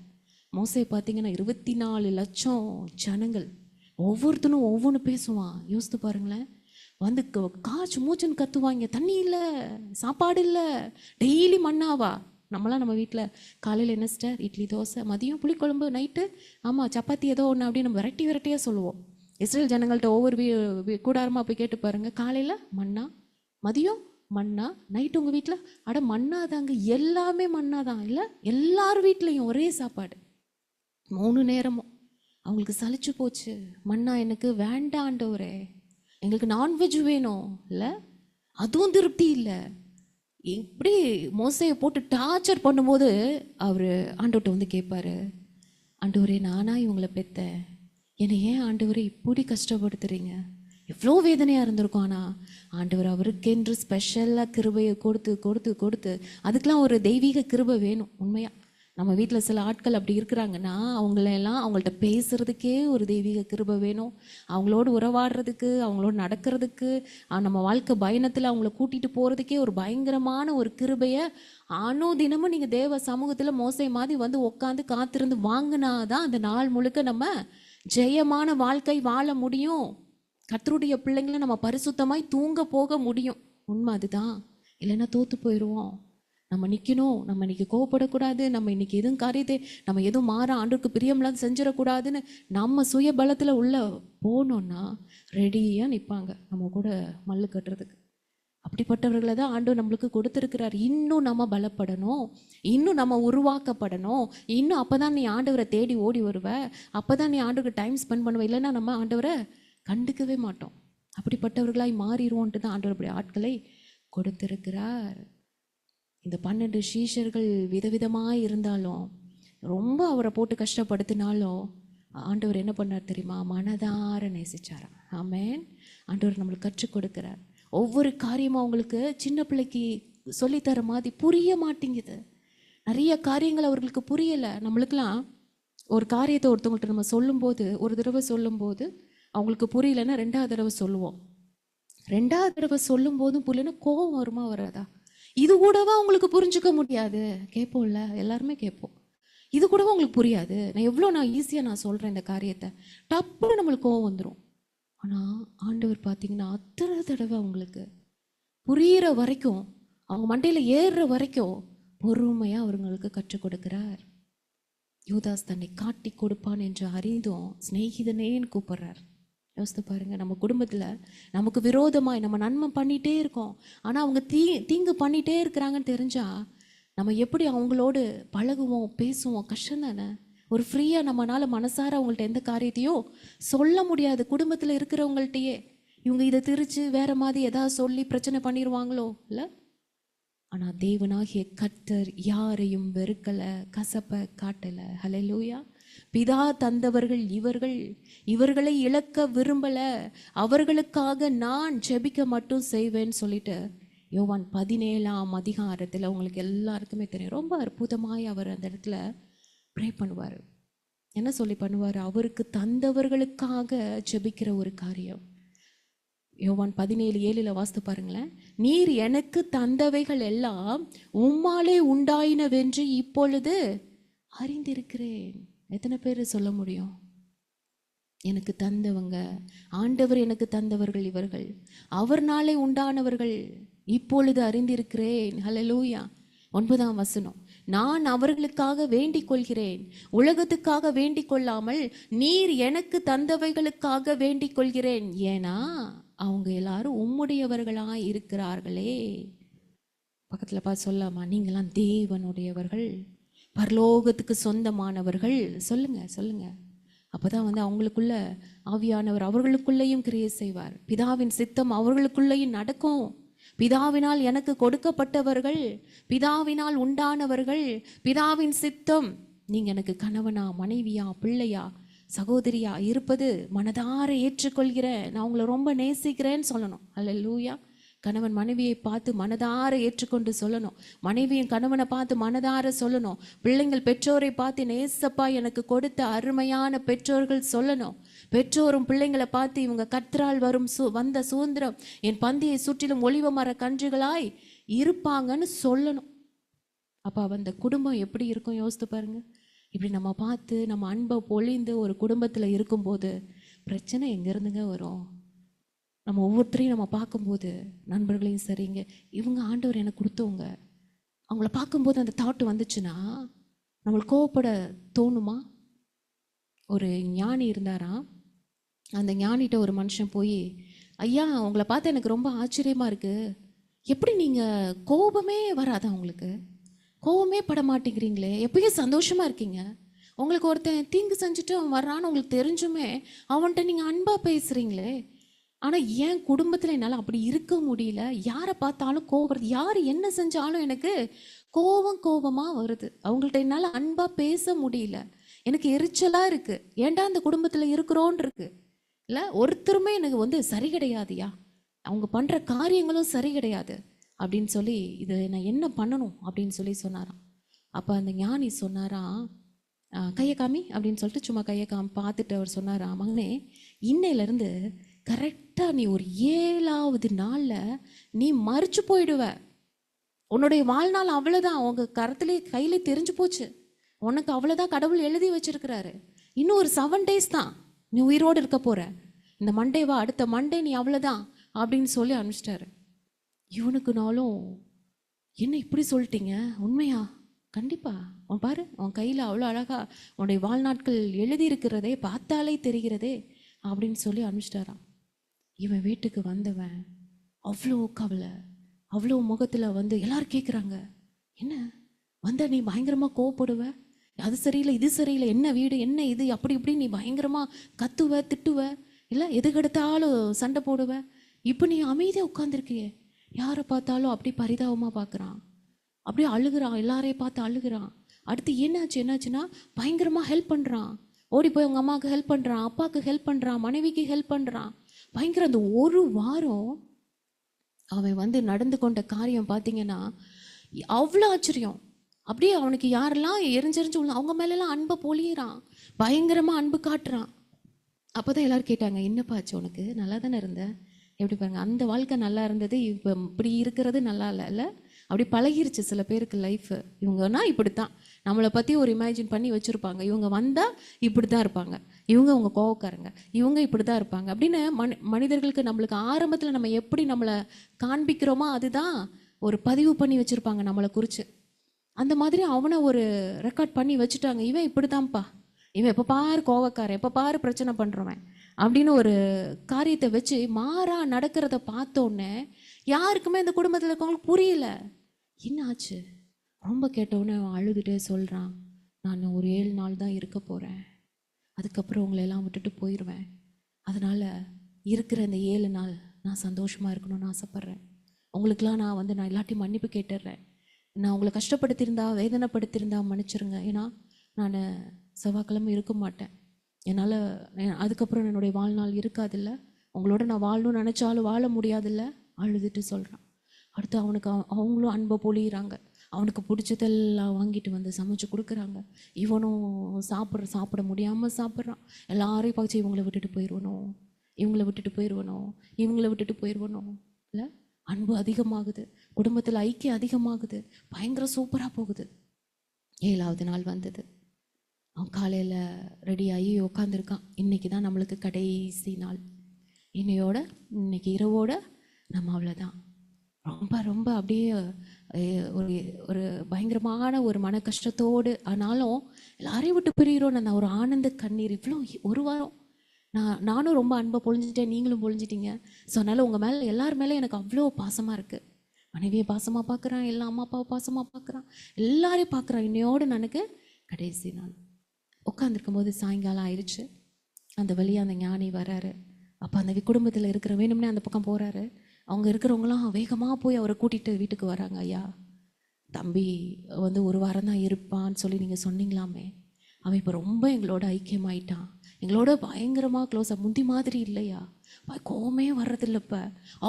மோசே பார்த்தீங்கன்னா 24 லட்சம் ஜனங்கள், ஒவ்வொருத்தனும் ஒவ்வொன்று பேசுவான். யோசித்து பாருங்களேன், காய்ச்சி மூச்சுன்னு கத்துவாங்க, தண்ணி இல்லை, சாப்பாடு இல்லை, டெய்லி மண்ணாவா. நம்மளாம் நம்ம வீட்டில் காலையில் என்ன சிஸ்டர், இட்லி தோசை, மதியம் புளிக்குழம்பு, நைட்டு ஆமாம் சப்பாத்தி ஏதோ ஒன்று அப்படின்னு நம்ம வெரைட்டியாக சொல்லுவோம். இஸ்ரேல் ஜனங்கள்கிட்ட ஒவ்வொரு கூடாரமாக போய் கேட்டு பாருங்கள், காலையில் மண்ணா, மதியம் மண்ணா, நைட்டு உங்கள் வீட்டில் அட மண்ணாதாங்க, எல்லாமே மண்ணாதான் இல்லை. எல்லார் வீட்லேயும் ஒரே சாப்பாடு 3 நேரமும். அவங்களுக்கு சலிச்சு போச்சு, மண்ணா எனக்கு வேண்டாண்டவரே, எங்களுக்கு நான்வெஜ் வேணும் இல்லை, அதுவும் திருப்தி இல்லை. இப்படி மோசையை போட்டு டார்ச்சர் பண்ணும்போது அவர் ஆண்டவர்கிட்ட கேட்பாரு, ஆண்டவரே நானா இவங்களை பெத்தேன், என்னை ஏன் ஆண்டவரே இப்படி கஷ்டப்படுத்துறீங்க, எவ்வளோ வேதனையாக இருந்திருக்கும். ஆனால் ஆண்டவர் அவருக்கென்று ஸ்பெஷலாக கிருபையை கொடுத்து கொடுத்து கொடுத்து, அதுக்கெலாம் ஒரு தெய்வீக கிருபை வேணும் உண்மையாக. நம்ம வீட்டில் சில ஆட்கள் அப்படி இருக்கிறாங்கன்னா அவங்களெல்லாம் அவங்கள்ட்ட பேசுகிறதுக்கே ஒரு தெய்வீக கிருபை வேணும். அவங்களோடு உறவாடுறதுக்கு, அவங்களோடு நடக்கிறதுக்கு, நம்ம வாழ்க்கை பயணத்தில் அவங்கள கூட்டிகிட்டு போகிறதுக்கே ஒரு பயங்கரமான ஒரு கிருபையை தினமும் நீங்கள் தேவ சமூகத்தில் மோசை மாதிரி வந்து உட்காந்து காத்திருந்து வாங்கினாதான் அந்த நாள் முழுக்க நம்ம ஜெயமான வாழ்க்கை வாழ முடியும். கர்த்தருடைய பிள்ளைங்களை நம்ம பரிசுத்தமாய் தூங்க போக முடியும். உண்மை அதுதான். இல்லைன்னா தோற்று போயிடுவோம். நம்ம நிற்கணும், நம்ம இன்னைக்கு கோவப்படக்கூடாது, நம்ம இன்னைக்கு எதுவும் காரியத்தை நம்ம எதுவும் மாற ஆண்டுக்கு பிரியமில்லாத செஞ்சிடக்கூடாதுன்னு நம்ம சுய பலத்தில் உள்ள போனோம்னா ரெடியாக நிற்பாங்க நம்ம கூட மல்லு கட்டுறதுக்கு. அப்படிப்பட்டவர்களை தான் ஆண்டவர் நம்மளுக்கு கொடுத்துருக்கிறார். இன்னும் நம்ம பலப்படணும், இன்னும் நம்ம உருவாக்கப்படணும், இன்னும் அப்போ தான் நீ ஆண்டவரை தேடி ஓடி வருவ, அப்போ தான் நீ ஆண்டவருக்கு டைம் ஸ்பெண்ட் பண்ணுவ. இல்லைன்னா நம்ம ஆண்டவரை கண்டுக்கவே மாட்டோம். அப்படிப்பட்டவர்களாய் மாறிடுவோன்ட்டு தான் ஆண்டவர் அப்படி ஆட்களை கொடுத்திருக்கிறார். இந்த 12 சீஷர்கள் விதவிதமாக இருந்தாலும், ரொம்ப அவரை போட்டு கஷ்டப்படுத்தினாலும் ஆண்டவர் என்ன பண்ணார் தெரியுமா? மனதார நேசிச்சாராம். ஆமென். ஆண்டவர் நம்மளுக்கு கற்றுக் கொடுக்கிறார். ஒவ்வொரு காரியமும் அவங்களுக்கு சின்ன பிள்ளைக்கு சொல்லித்தர மாதிரி புரிய மாட்டேங்குது. நிறைய காரியங்கள் அவர்களுக்கு புரியலை. நம்மளுக்கெல்லாம் ஒரு காரியத்தை ஒருத்தவங்கள்ட்ட நம்ம சொல்லும்போது, ஒரு தடவை சொல்லும்போது அவங்களுக்கு புரியலைன்னா 2வது தடவை சொல்லுவோம். 2வது தடவை சொல்லும் போதும் புரியலைன்னா கோபம் வருமா வராதா? இது கூடவா உங்களுக்கு புரிஞ்சுக்க முடியாது? கேட்போம்ல, எல்லாருமே கேட்போம். இது கூடவா உங்களுக்கு புரியாது? நான் ஈஸியாக சொல்கிறேன் இந்த காரியத்தை, டப்புன்னு நம்மளுக்கு கோவம் வந்துடும். ஆனால் ஆண்டவர் பார்த்தீங்கன்னா அத்தனை தடவை அவங்களுக்கு புரிகிற வரைக்கும், அவங்க மண்டையில் ஏறுற வரைக்கும் பொறுமையாக அவங்களுக்கு கற்றுக் கொடுக்கிறார். யூதாஸ் தன்னை காட்டி கொடுப்பான் என்று அறிந்தும் சிநேகிதனேன்னு கூப்பிட்றார். யோசித்து பாருங்கள். நம்ம குடும்பத்தில் நமக்கு விரோதமாய் நம்ம நன்மை பண்ணிகிட்டே இருக்கோம், ஆனால் அவங்க தீங்கு பண்ணிகிட்டே இருக்கிறாங்கன்னு தெரிஞ்சால் நம்ம எப்படி அவங்களோடு பழகுவோம், பேசுவோம்? கஷ்டம் தானே. ஒரு ஃப்ரீயாக நம்மளால் மனசார அவங்கள்ட்ட எந்த காரியத்தையும் சொல்ல முடியாது. குடும்பத்தில் இருக்கிறவங்கள்ட்டையே இவங்க இதை திரிச்சு வேறு மாதிரி எதாவது சொல்லி பிரச்சனை பண்ணிடுவாங்களோ இல்லை. ஆனால் தேவனாகிய கர்த்தர் யாரையும் வெறுக்கலை, கசப்பை காட்டலை. ஹல்லேலூயா. பிதா தந்தவர்கள் இவர்களை இழக்க விரும்பல, அவர்களுக்காக நான் ஜெபிக்க மட்டும் செய்வேன்னு சொல்லிட்டு யோவான் 17ஆம் அதிகாரத்தில் உங்களுக்கு எல்லாருக்குமே தெரியும். ரொம்ப அற்புதமாய் அவர் அந்த இடத்துல ப்ரே பண்ணுவார். என்ன சொல்லி பண்ணுவார்? அவருக்கு தந்தவர்களுக்காக ஜெபிக்கிற ஒரு காரியம். யோவான் 17:7 வாசித்து பாருங்களேன். நீர் எனக்கு தந்தவைகள் எல்லாம் உம்மாலே உண்டாயினவென்று இப்பொழுது அறிந்திருக்கிறேன். எத்தனை பேர் சொல்ல முடியும்? எனக்கு தந்தவங்க, ஆண்டவர் எனக்கு தந்தவர்கள் இவர்கள், அவர்னாலே உண்டானவர்கள், இப்பொழுது அறிந்திருக்கிறேன். ஹல்லேலூயா. 9ஆம் வசனம். நான் அவர்களுக்காக வேண்டிக் கொள்கிறேன், உலகத்துக்காக வேண்டிக் கொள்ளாமல் நீர் எனக்கு தந்தவைகளுக்காக வேண்டிக் கொள்கிறேன். ஏன்னா அவங்க எல்லாரும் உம்முடையவர்களாய் இருக்கிறார்களே. பக்கத்தில் பார்த்து சொல்லாமா? நீங்களாம் தேவனுடையவர்கள், பரலோகத்துக்கு சொந்தமானவர்கள். சொல்லுங்க. அப்போதான் அவங்களுக்குள்ள ஆவியானவர் அவர்களுக்குள்ளேயும் கிரியை செய்வார். பிதாவின் சித்தம் அவர்களுக்குள்ளேயும் நடக்கும். பிதாவினால் எனக்கு கொடுக்கப்பட்டவர்கள், பிதாவினால் உண்டானவர்கள், பிதாவின் சித்தம். நீங்கள் எனக்கு கணவனா, மனைவியா, பிள்ளையா, சகோதரியா இருப்பது மனதார ஏற்றுக்கொள்கிறேன், நான் உங்களை ரொம்ப நேசிக்கிறேன்னு சொல்லணும். அல்லேலூயா. கணவன் மனைவியை பார்த்து மனதார ஏற்றுக்கொண்டு சொல்லணும். மனைவியின் கணவனை பார்த்து மனதார சொல்லணும். பிள்ளைங்கள் பெற்றோரை பார்த்து நேசப்பா எனக்கு கொடுத்த அருமையான பெற்றோர்கள் சொல்லணும். பெற்றோரும் பிள்ளைங்களை பார்த்து இவங்க கர்த்தரால் வந்த சுதந்திரம் என் பந்தியை சுற்றிலும் ஒலிவ மர கன்றுகளாய் இருப்பாங்கன்னு சொல்லணும். அப்போ அந்த குடும்பம் எப்படி இருக்கும் யோசித்து பாருங்க. இப்படி நம்ம பார்த்து நம்ம அன்பை பொழிந்து ஒரு குடும்பத்தில் இருக்கும்போது பிரச்சனை எங்கேருந்துங்க வரும்? நம்ம ஒவ்வொருத்தரையும் நம்ம பார்க்கும்போது, நண்பர்களையும் சரிங்க, இவங்க ஆண்டவர் எனக்கு கொடுத்தவங்க, அவங்கள பார்க்கும்போது அந்த தாட்டு வந்துச்சுன்னா நம்மளுக்கு கோவப்பட தோணுமா? ஒரு ஞானி இருந்தாராம். அந்த ஞானிகிட்ட ஒரு மனுஷன் போய், ஐயா உங்களை பார்த்து எனக்கு ரொம்ப ஆச்சரியமாக இருக்குது, எப்படி நீங்கள் கோபமே வராதா? உங்களுக்கு கோபமே பட மாட்டேங்கிறீங்களே, எப்பயும் சந்தோஷமாக இருக்கீங்க, உங்களுக்கு ஒருத்தன் தீங்கு செஞ்சுட்டு அவன் வர்றான்னு உங்களுக்கு தெரிஞ்சுமே அவன்கிட்ட நீங்கள் அன்பாக பேசுகிறீங்களே, ஆனால் என் குடும்பத்தில் என்னால் அப்படி இருக்க முடியல, யாரை பார்த்தாலும் கோபம் வருது, யார் என்ன செஞ்சாலும் எனக்கு கோபமாக வருது, அவங்கள்ட்ட என்னால் அன்பாக பேச முடியல, எனக்கு எரிச்சலாக இருக்குது, ஏன்டா அந்த குடும்பத்தில் இருக்கிறோன்னு இருக்கு இல்லை, ஒருத்தருமே எனக்கு சரி கிடையாதுயா, அவங்க பண்ணுற காரியங்களும் சரி கிடையாது அப்படின்னு சொல்லி, இது நான் என்ன பண்ணணும் அப்படின்னு சொல்லி சொன்னாராம். அப்போ அந்த ஞானி சொன்னாராம், கையை காமி அப்படின்னு சொல்லிட்டு சும்மா கையை பார்த்துட்டு அவர் சொன்னாராம், மகனே இன்னையிலேருந்து கரெக்டாக நீ ஒரு 7வது நாளில் நீ மறிச்சு போயிடுவ. உன்னுடைய வாழ்நாள் அவ்வளோதான், உங்க கரத்திலே கையிலே தெரிஞ்சு போச்சு. உனக்கு அவ்வளோதான் கடவுள் எழுதி வச்சிருக்கிறாரு. இன்னும் ஒரு 7 days தான் நீ உயிரோடு இருக்க போற. இந்த மண்டேவா, அடுத்த மண்டே நீ அவ்வளோதான் அப்படின்னு சொல்லி அனுப்பிச்சிட்டாரு. இவனுக்குனாலும் என்ன இப்படி சொல்லிட்டீங்க, உண்மையா? கண்டிப்பா, உன் பாரு உன் கையில் அவ்வளோ அழகா உன்னுடைய வாழ்நாட்கள் எழுதி இருக்கிறதே, பார்த்தாலே தெரிகிறதே அப்படின்னு சொல்லி அனுப்பிச்சிட்டாராம். இவன் வீட்டுக்கு வந்தவன் அவ்வளோ கவலை, அவ்வளோ முகத்தில் வந்து எல்லாரும் கேட்குறாங்க, என்ன வந்த நீ பயங்கரமாக கோவப்படுவ, அது சரியில்லை இது சரியில்லை, என்ன வீடு என்ன இது அப்படி இப்படி நீ பயங்கரமாக கத்துவ திட்டுவ, இல்லை எதுக்கெடுத்தாலும் சண்டை போடுவ. இப்போ நீ அமைதியாக உட்காந்துருக்கியே, யாரை பார்த்தாலும் அப்படி பரிதாபமாக பார்க்குறான், அப்படியே அழுகிறான், எல்லாரையும் பார்த்து அழுகிறான். அடுத்து என்னாச்சுன்னா பயங்கரமாக ஹெல்ப் பண்ணுறான், ஓடி போய் உங்கள் அம்மாவுக்கு ஹெல்ப் பண்ணுறான், அப்பாவுக்கு ஹெல்ப் பண்ணுறான், மனைவிக்கு ஹெல்ப் பண்ணுறான். பயங்கர அந்த ஒரு வாரம் அவன் வந்து நடந்து கொண்ட காரியம் பார்த்தீங்கன்னா அவ்வளோ ஆச்சரியம். அப்படியே அவனுக்கு யாரெல்லாம் எரிஞ்செறிஞ்சு அவங்க மேலெல்லாம் அன்பை பொழியிறான், பயங்கரமாக அன்பு காட்டுறான். அப்போ தான் எல்லோரும் கேட்டாங்க, என்னப்பா ஆச்சு உனக்கு, நல்லா தானே இருந்த, எப்படி பாருங்க அந்த வாழ்க்கை நல்லா இருந்தது, இப்போ இப்படி இருக்கிறது நல்லா இல்லை. அப்படி பழகிருச்சு சில பேருக்கு லைஃப். இவங்கன்னா இப்படித்தான் நம்மளை பற்றி ஒரு இமேஜின் பண்ணி வச்சுருப்பாங்க, இவங்க வந்தால் இப்படி தான் இருப்பாங்க, இவங்க உங்க கோவக்காரங்க, இவங்க இப்படி தான் இருப்பாங்க அப்படின்னு மனிதர்களுக்கு நம்மளுக்கு ஆரம்பத்தில் நம்ம எப்படி நம்மளை காண்பிக்கிறோமோ அதுதான் ஒரு பதிவு பண்ணி வச்சுருப்பாங்க நம்மளை குறித்து. அந்த மாதிரி அவனை ஒரு ரெக்கார்ட் பண்ணி வச்சுட்டாங்க, இவன் இப்படி தான்ப்பா, இவன் எப்போ பாரு கோவக்காரன், எப்போ பாரு பிரச்சனை பண்ணுறவன் அப்படின்னு ஒரு காரியத்தை வச்சு மாறா நடக்கிறத பார்த்தோன்னே யாருக்குமே இந்த குடும்பத்தில் இருக்கவங்களுக்கு புரியல. என்ன ஆச்சு? ரொம்ப கேட்டவுடனே அவன் அழுதுகிட்டே சொல்கிறான், நான் ஒரு 7 நாள் தான் இருக்க போகிறேன், அதுக்கப்புறம் உங்களை எல்லாம் விட்டுட்டு போயிடுவேன். அதனால் இருக்கிற இந்த 7 நாள் நான் சந்தோஷமாக இருக்கணும்னு ஆசைப்பட்றேன். உங்களுக்கெல்லாம் நான் எல்லாத்தையும் மன்னிப்பு கேட்டுடுறேன். நான் உங்களை கஷ்டப்படுத்தியிருந்தா வேதனைப்படுத்தியிருந்தா மன்னிச்சிருங்க. ஏன்னா நான் செவ்வாய்க்கிழமை இருக்க மாட்டேன், என்னால் அதுக்கப்புறம் என்னுடைய வாழ்நாள் இருக்காதில்ல, உங்களோட நான் வாழணும்னு நினச்சாலும் வாழ முடியாதில்ல அழுதுட்டு சொல்கிறான். அடுத்து அவனுக்கு அவங்களும் அன்பை பொழியிறாங்க, அவனுக்கு பிடிச்சதெல்லாம் வாங்கிட்டு வந்து சமைச்சு கொடுக்குறாங்க. இவனும் சாப்பிட முடியாமல் சாப்பிட்றான். எல்லாரையும் பார்த்து இவங்களை விட்டுட்டு போயிடுவனும், இவங்களை விட்டுட்டு போயிடுவனும், இவங்களை விட்டுட்டு போயிடுவனும். இல்லை, அன்பு அதிகமாகுது, குடும்பத்தில் ஐக்கியம் அதிகமாகுது, பயங்கர சூப்பராக போகுது. 7வது நாள் வந்தது. அவன் காலையில் ரெடியாகி உட்காந்துருக்கான். இன்றைக்கி தான் நம்மளுக்கு கடைசி நாள், இன்னைக்கு இரவோட நம்ம அவ்வளோதான். ரொம்ப ரொம்ப அப்படியே ஒரு ஒரு பயங்கரமான ஒரு மன கஷ்டத்தோடு, ஆனாலும் எல்லாரையும் விட்டு பிரிகிறோம் அந்த ஒரு ஆனந்த கண்ணீர். இவ்வளோ ஒரு வாரம் நானும் ரொம்ப அன்பை பொழிஞ்சிட்டேன், நீங்களும் பொழிஞ்சிட்டீங்க. ஸோ அதனால் உங்கள் மேலே எல்லார் மேலே எனக்கு அவ்வளோ பாசமாக இருக்குது. மனைவியை பாசமாக பார்க்குறான், எல்லா அம்மா அப்பாவை பாசமாக பார்க்குறான், எல்லாரையும் பார்க்குறான். இன்னையோடு எனக்கு கடைசி நாள். உட்காந்துருக்கும் போது சாயங்காலம் ஆயிடுச்சு. அந்த வழியாக அந்த ஞானி வராரு. அப்போ அந்த குடும்பத்தில் இருக்கிற வேணும்னே அந்த பக்கம் போகிறாரு. அவங்க இருக்கிறவங்களாம் வேகமாக போய் அவரை கூட்டிகிட்டு வீட்டுக்கு வராங்க. ஐயா, தம்பி வந்து ஒரு வாரம் தான் இருப்பான்னு சொல்லி நீங்கள் சொன்னீங்களாமே, அவன் இப்போ ரொம்ப எங்களோட ஐக்கியமாயிட்டான், எங்களோட பயங்கரமாக க்ளோஸாக, முந்தி மாதிரி இல்லையா, கோவமே வர்றதில்லை, இப்போ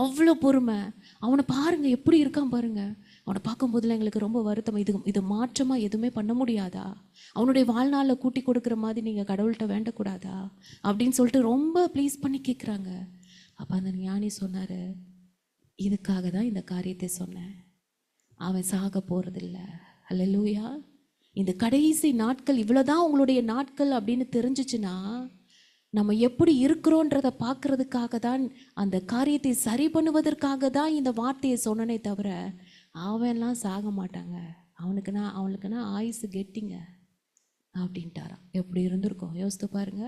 அவ்வளோ பொறுமை. அவனை பாருங்கள் எப்படி இருக்கான் பாருங்கள். அவனை பார்க்கும்போதில் எங்களுக்கு ரொம்ப வருத்தம். இது மாற்றமாக எதுவுமே பண்ண முடியாதா? அவனுடைய வாழ்நாளில் கூட்டி கொடுக்குற மாதிரி நீங்கள் கடவுள்கிட்ட வேண்டக்கூடாதா அப்படின்னு சொல்லிட்டு ரொம்ப ப்ளீஸ் பண்ணி கேட்குறாங்க. அப்போ அந்த ஞானி சொன்னார், இதுக்காக தான் இந்த காரியத்தை சொன்னேன், அவன் சாக போகிறதில்ல. அல்லேலூயா. இந்த கடைசி நாட்கள் இவ்வளோதான் உங்களுடைய நாட்கள் அப்படின்னு தெரிஞ்சிச்சுன்னா, நம்ம எப்படி இருக்கிறோன்றதை பார்க்கறதுக்காக தான், அந்த காரியத்தை சரி பண்ணுவதற்காக தான் இந்த வார்த்தையை சொன்னனே தவிர, அவன்லாம் சாக மாட்டாங்க, அவனுக்குன்னா ஆயுசு கெட்டிங்க அப்படின்ட்டாராம். எப்படி இருந்திருக்கோம் யோசித்து பாருங்க.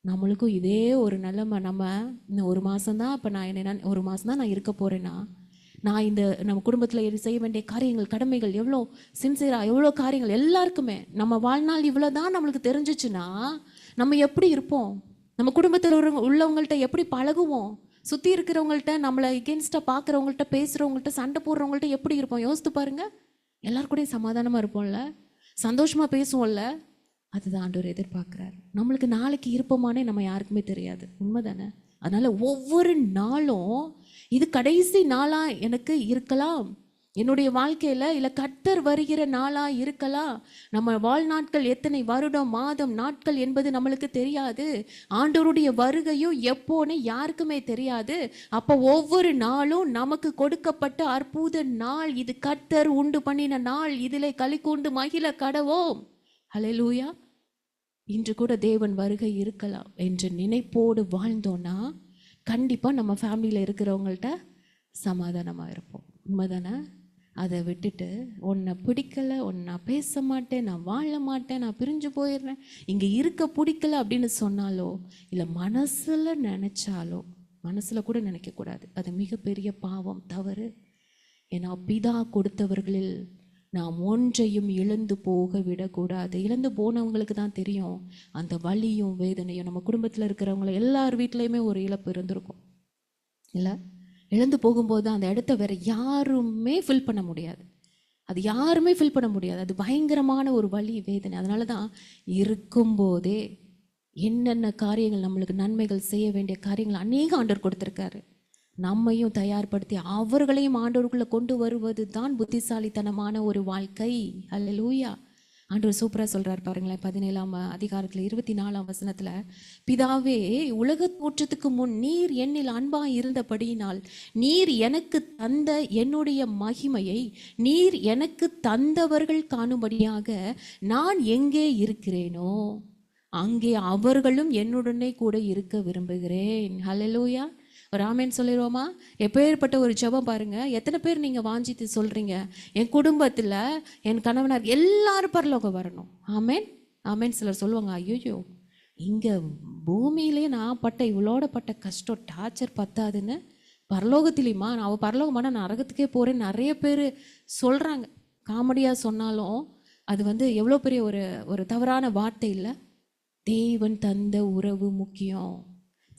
நம்மளுக்கும் இதே ஒரு நிலைமை. நம்ம இன்னும் 1 மாதம்தான், இப்போ நான் என்ன 1 மாதம்தான் நான் இருக்க போகிறேன்னா, நான் இந்த நம்ம குடும்பத்தில் செய்ய வேண்டிய காரியங்கள், கடமைகள் எவ்வளோ சின்சியராக, எவ்வளோ காரியங்கள் எல்லாருக்குமே நம்ம வாழ்நாள் இவ்வளோ தான் நம்மளுக்கு தெரிஞ்சிச்சுன்னா நம்ம எப்படி இருப்போம்? நம்ம குடும்பத்தில் உள்ளவங்கள்ட்ட எப்படி பழகுவோம்? சுற்றி இருக்கிறவங்கள்ட்ட, நம்மளை எகென்ஸ்டாக பார்க்குறவங்கள்ட்ட, பேசுகிறவங்கள்ட்ட, சண்டை போடுறவங்கள்ட்ட எப்படி இருப்போம்? யோசித்து பாருங்கள். எல்லாருக்கூடையும் சமாதானமாக இருப்போம்ல, சந்தோஷமாக பேசுவோம்ல. அதுதான் ஆண்டவர் எதிர்பார்க்குறாரு. நம்மளுக்கு நாளைக்கு இருப்போமானே நம்ம யாருக்குமே தெரியாது, உண்மை தானே? அதனால் ஒவ்வொரு நாளும் இது கடைசி நாளாக எனக்கு இருக்கலாம், என்னுடைய வாழ்க்கையில இல்ல கர்த்தர் வருகிற நாளா இருக்கலாம். நம்ம வாழ்நாட்கள் எத்தனை வருடம், மாதம், நாட்கள் என்பது நம்மளுக்கு தெரியாது. ஆண்டவருடைய வருகையும் எப்போன்னு யாருக்குமே தெரியாது. அப்போ ஒவ்வொரு நாளும் நமக்கு கொடுக்கப்பட்ட அற்புத நாள், இது கர்த்தர் உண்டு பண்ணின நாள், இதிலே களிகூர்ந்து மகிழ கடவோம். ஹல்லேலூயா. இன்று கூட தேவன் வருகை இருக்கலாம் என்ற நினைப்போடு வாழ்ந்தோன்னா கண்டிப்பா நம்ம ஃபேமிலியில் இருக்கிறவங்கள்ட்ட சமாதானமா இருப்போம். உண்மைதானே? அதை விட்டுட்டு உன்னை பிடிக்கல, நான் பேச மாட்டேன், நான் வாழ மாட்டேன், நான் பிரிஞ்சு போயிடுறேன், இங்கே இருக்க பிடிக்கல அப்படின்னு சொன்னாலோ இல்லை மனசில் நினச்சாலோ, மனசில் கூட நினைக்கக்கூடாது, அது மிகப்பெரிய பாவம், தவறு. ஏன்னா பிதா கொடுத்தவர்களில் நாம் ஒன்றையும் இழந்து போக விடக்கூடாது. இழந்து போனவங்களுக்கு தான் தெரியும் அந்த வலியும் வேதனையும். நம்ம குடும்பத்தில் இருக்கிறவங்கள எல்லார் வீட்லேயுமே ஒரு இழப்பு இருந்திருக்கும் இல்லை? இழந்து போகும்போது அந்த இடத்த வேற யாருமே ஃபில் பண்ண முடியாது. அது யாருமே ஃபில் பண்ண முடியாது. அது பயங்கரமான ஒரு வலி, வேதனை. அதனால தான் இருக்கும்போதே என்னென்ன காரியங்கள் நம்மளுக்கு நன்மைகள் செய்ய வேண்டிய காரியங்கள் அநேக ஆண்டவர் கொடுத்துருக்காரு. நம்மையும் தயார்படுத்தி அவர்களையும் ஆண்டவருக்குள்ளே கொண்டு வருவது தான் புத்திசாலித்தனமான ஒரு வாழ்க்கை. அல்லேலூயா. ஆண்டவர் சூப்பராக சொல்கிறார் பாருங்களேன். 17ஆம் அதிகாரத்தில் 24ஆம் வசனத்தில், பிதாவே, உலக தோற்றத்துக்கு முன் நீர் என்னில் அன்பாக இருந்தபடியினால் நீர் எனக்கு தந்த என்னுடைய மகிமையை நீர் எனக்கு தந்தவர்கள் காணும்படியாக நான் எங்கே இருக்கிறேனோ அங்கே அவர்களும் என்னுடனே கூட இருக்க விரும்புகிறேன். ஹல்லேலூயா. ஒரு ஆமேன் சொல்லிடுவோமா? எப்பேற்பட்ட ஒரு ஜெபம் பாருங்க. எத்தனை பேர் நீங்கள் வாஞ்சித்து சொல்கிறீங்க, என் குடும்பத்தில் என் கணவனார் எல்லாரும் பரலோகம் வரணும். ஆமேன் ஆமேன். சிலர் சொல்லுவாங்க, ஐயோ இங்கே பூமியிலே நான் இவ்வளோட பட்ட கஷ்டம் டார்ச்சர் பத்தாதுன்னு பரலோகத்திலையுமா, நான் அவள் பரலோகமான நரகத்துக்கே போகிறேன்னு நிறைய பேர் சொல்கிறாங்க. காமெடியாக சொன்னாலும் அது எவ்வளோ பெரிய ஒரு தவறான வார்த்தை இல்லை? தேவன் தந்த உறவு முக்கியம்.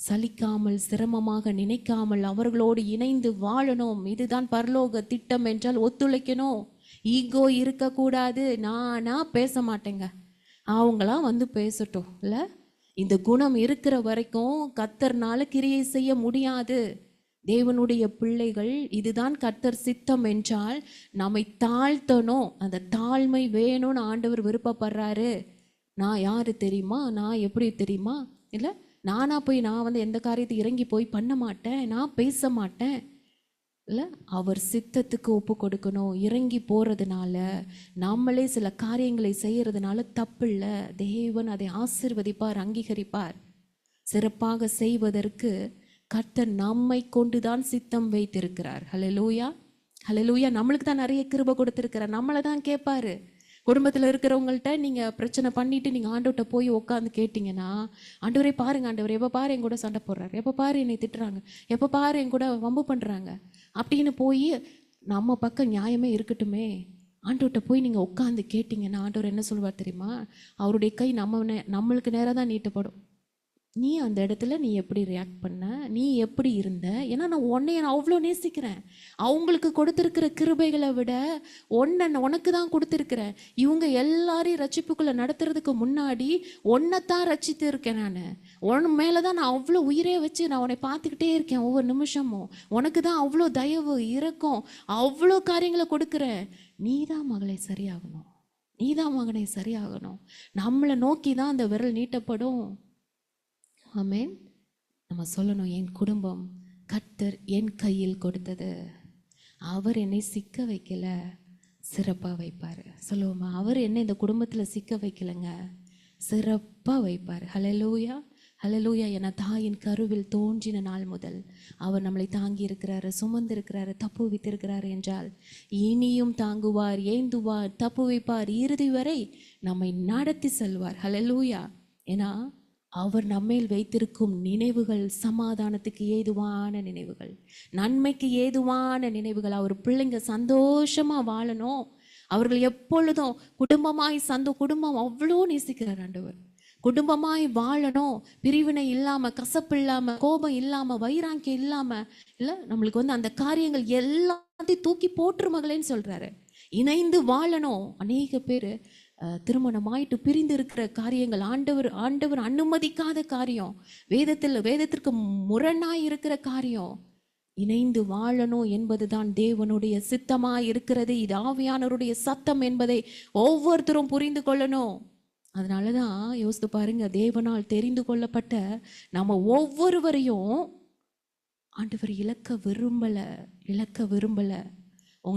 சலிக்காமல், சிரமமாக நினைக்காமல் அவர்களோடு இணைந்து வாழணும். இதுதான் பரலோக திட்டம் என்றால் ஒத்துழைக்கணும். ஈகோ இருக்கக்கூடாது. நானா பேச மாட்டேங்க, அவங்களாம் பேசட்டும் இல்லை? இந்த குணம் இருக்கிற வரைக்கும் கர்த்தர்னால கிரியை செய்ய முடியாது. தேவனுடைய பிள்ளைகள், இதுதான் கர்த்தர் சித்தம் என்றால் நம்மை தாழ்த்தணும். அந்த தாழ்மை வேணும்னு ஆண்டவர் விருப்பப்படுறாரு. நான் யாரு தெரியுமா, நான் எப்படி தெரியுமா, இல்லை நானா போய் நான் எந்த காரியத்தை இறங்கி போய் பண்ண மாட்டேன், நான் பேச மாட்டேன் இல்லை? அவர் சித்தத்துக்கு ஒப்பு கொடுக்கணும். இறங்கி போகிறதுனால, நம்மளே சில காரியங்களை செய்கிறதுனால தப்பு இல்லை. தேவன் அதை ஆசீர்வதிப்பார், அங்கீகரிப்பார். சிறப்பாக செய்வதற்கு கர்த்தர் நம்மை கொண்டுதான் சித்தம் வைத்திருக்கிறார். ஹல்லேலூயா ஹல்லேலூயா. நம்மளுக்கு தான் நிறைய கிருபை கொடுத்துருக்கிறார். நம்மளை தான் கேட்பாரு. குடும்பத்தில் இருக்கிறவங்கள்ட்ட நீங்கள் பிரச்சனை பண்ணிவிட்டு நீங்கள் ஆண்டவர்கிட்ட போய் உட்காந்து கேட்டிங்கன்னா, ஆண்டவரே பாருங்க, ஆண்டவர் எப்போ பாரு என் கூட சண்டை போடுறாரு, எப்போ பாரு என்னை திட்டுறாங்க, எப்போ பாரு என் கூட வம்பு பண்ணுறாங்க அப்படின்னு போய், நம்ம பக்கம் நியாயமே இருக்கட்டுமே, ஆண்டவர்கிட்ட போய் நீங்கள் உட்காந்து கேட்டிங்கன்னா ஆண்டவர் என்ன சொல்வார் தெரியுமா? அவருடைய கை நம்மளுக்கு நேராக தான் நீட்டப்படும். நீ அந்த இடத்துல நீ எப்படி ரியாக்ட் பண்ண, நீ எப்படி இருந்த? ஏன்னா நான் அவ்வளோ நேசிக்கிறேன். அவங்களுக்கு கொடுத்துருக்கிற கிருபைகளை விட உனக்கு தான் கொடுத்துருக்கிறேன். இவங்க எல்லாரையும் ரட்சிப்புக்குள்ளே நடத்துறதுக்கு முன்னாடி தான் ரட்சித்து இருக்கேன். உன் மேலே தான் நான் அவ்வளோ உயிரே வச்சு நான் உன்னை பார்த்துக்கிட்டே இருக்கேன். ஒவ்வொரு நிமிஷமும் உனக்கு தான் அவ்வளோ தயவு, இரக்கம், அவ்வளோ காரியங்களை கொடுக்குறேன். நீ தான் மகளை சரியாகணும், நீ தான் மகனை சரியாகணும். நம்மளை நோக்கி தான் அந்த விரல் நீட்டப்படும். ஆமேன். நம்ம சொல்லணும், என் குடும்பம் கர்த்தர் என் கையில் கொடுத்தது. அவர் என்னை சிக்க வைக்கல, சிறப்பாக வைப்பார். சொல்லுவோமா? அவர் என்னை இந்த குடும்பத்தில் சிக்க வைக்கலைங்க, சிறப்பாக வைப்பார். ஹல்லேலூயா ஹல்லேலூயா. என தாயின் கருவில் தோன்றின நாள் முதல் அவர் நம்மளை தாங்கி இருக்கிறாரு, சுமந்து இருக்கிறாரு, தப்பு வைத்திருக்கிறார் என்றால் இனியும் தாங்குவார், ஏந்துவார், தப்பு வைப்பார், இறுதி வரை நம்மை நடத்தி செல்வார். ஹல்லேலூயா. ஏன்னா அவர் நம்மேல் வைத்திருக்கும் நினைவுகள் சமாதானத்துக்கு ஏதுவான நினைவுகள், நன்மைக்கு ஏதுவான நினைவுகள். அவர் பிள்ளைங்க சந்தோஷமாக வாழணும். அவர்கள் எப்பொழுதும் குடும்பமாய் குடும்பம் அவ்வளோ நேசிக்கிறார் ஆண்டவர். குடும்பமாய் வாழணும், பிரிவினை இல்லாமல், கசப்பு இல்லாமல், கோபம் இல்லாமல், வைராக்கியம் இல்லாமல், இல்லை நம்மளுக்கு அந்த காரியங்கள் எல்லாத்தையும் தூக்கி போற்று மகளேன்னு சொல்கிறாரு. இணைந்து வாழணும். அநேக பேர் திருமணமாயிட்டு பிரிந்து இருக்கிற காரியங்கள், ஆண்டவர் அனுமதிக்காத காரியம், வேதத்திற்கு முரணாய் இருக்கிற காரியம், இணைந்து வாழணும் என்பதுதான் தேவனுடைய சித்தமா இருக்கிறது. இது ஆவியானவருடைய சத்தம் என்பதை ஒவ்வொருத்தரும் புரிந்து கொள்ளணும். அதனாலதான் யோசித்து பாருங்க, தேவனால் தெரிந்து கொள்ளப்பட்ட நம்ம ஒவ்வொருவரையும் ஆண்டவர் இழக்க விரும்பல.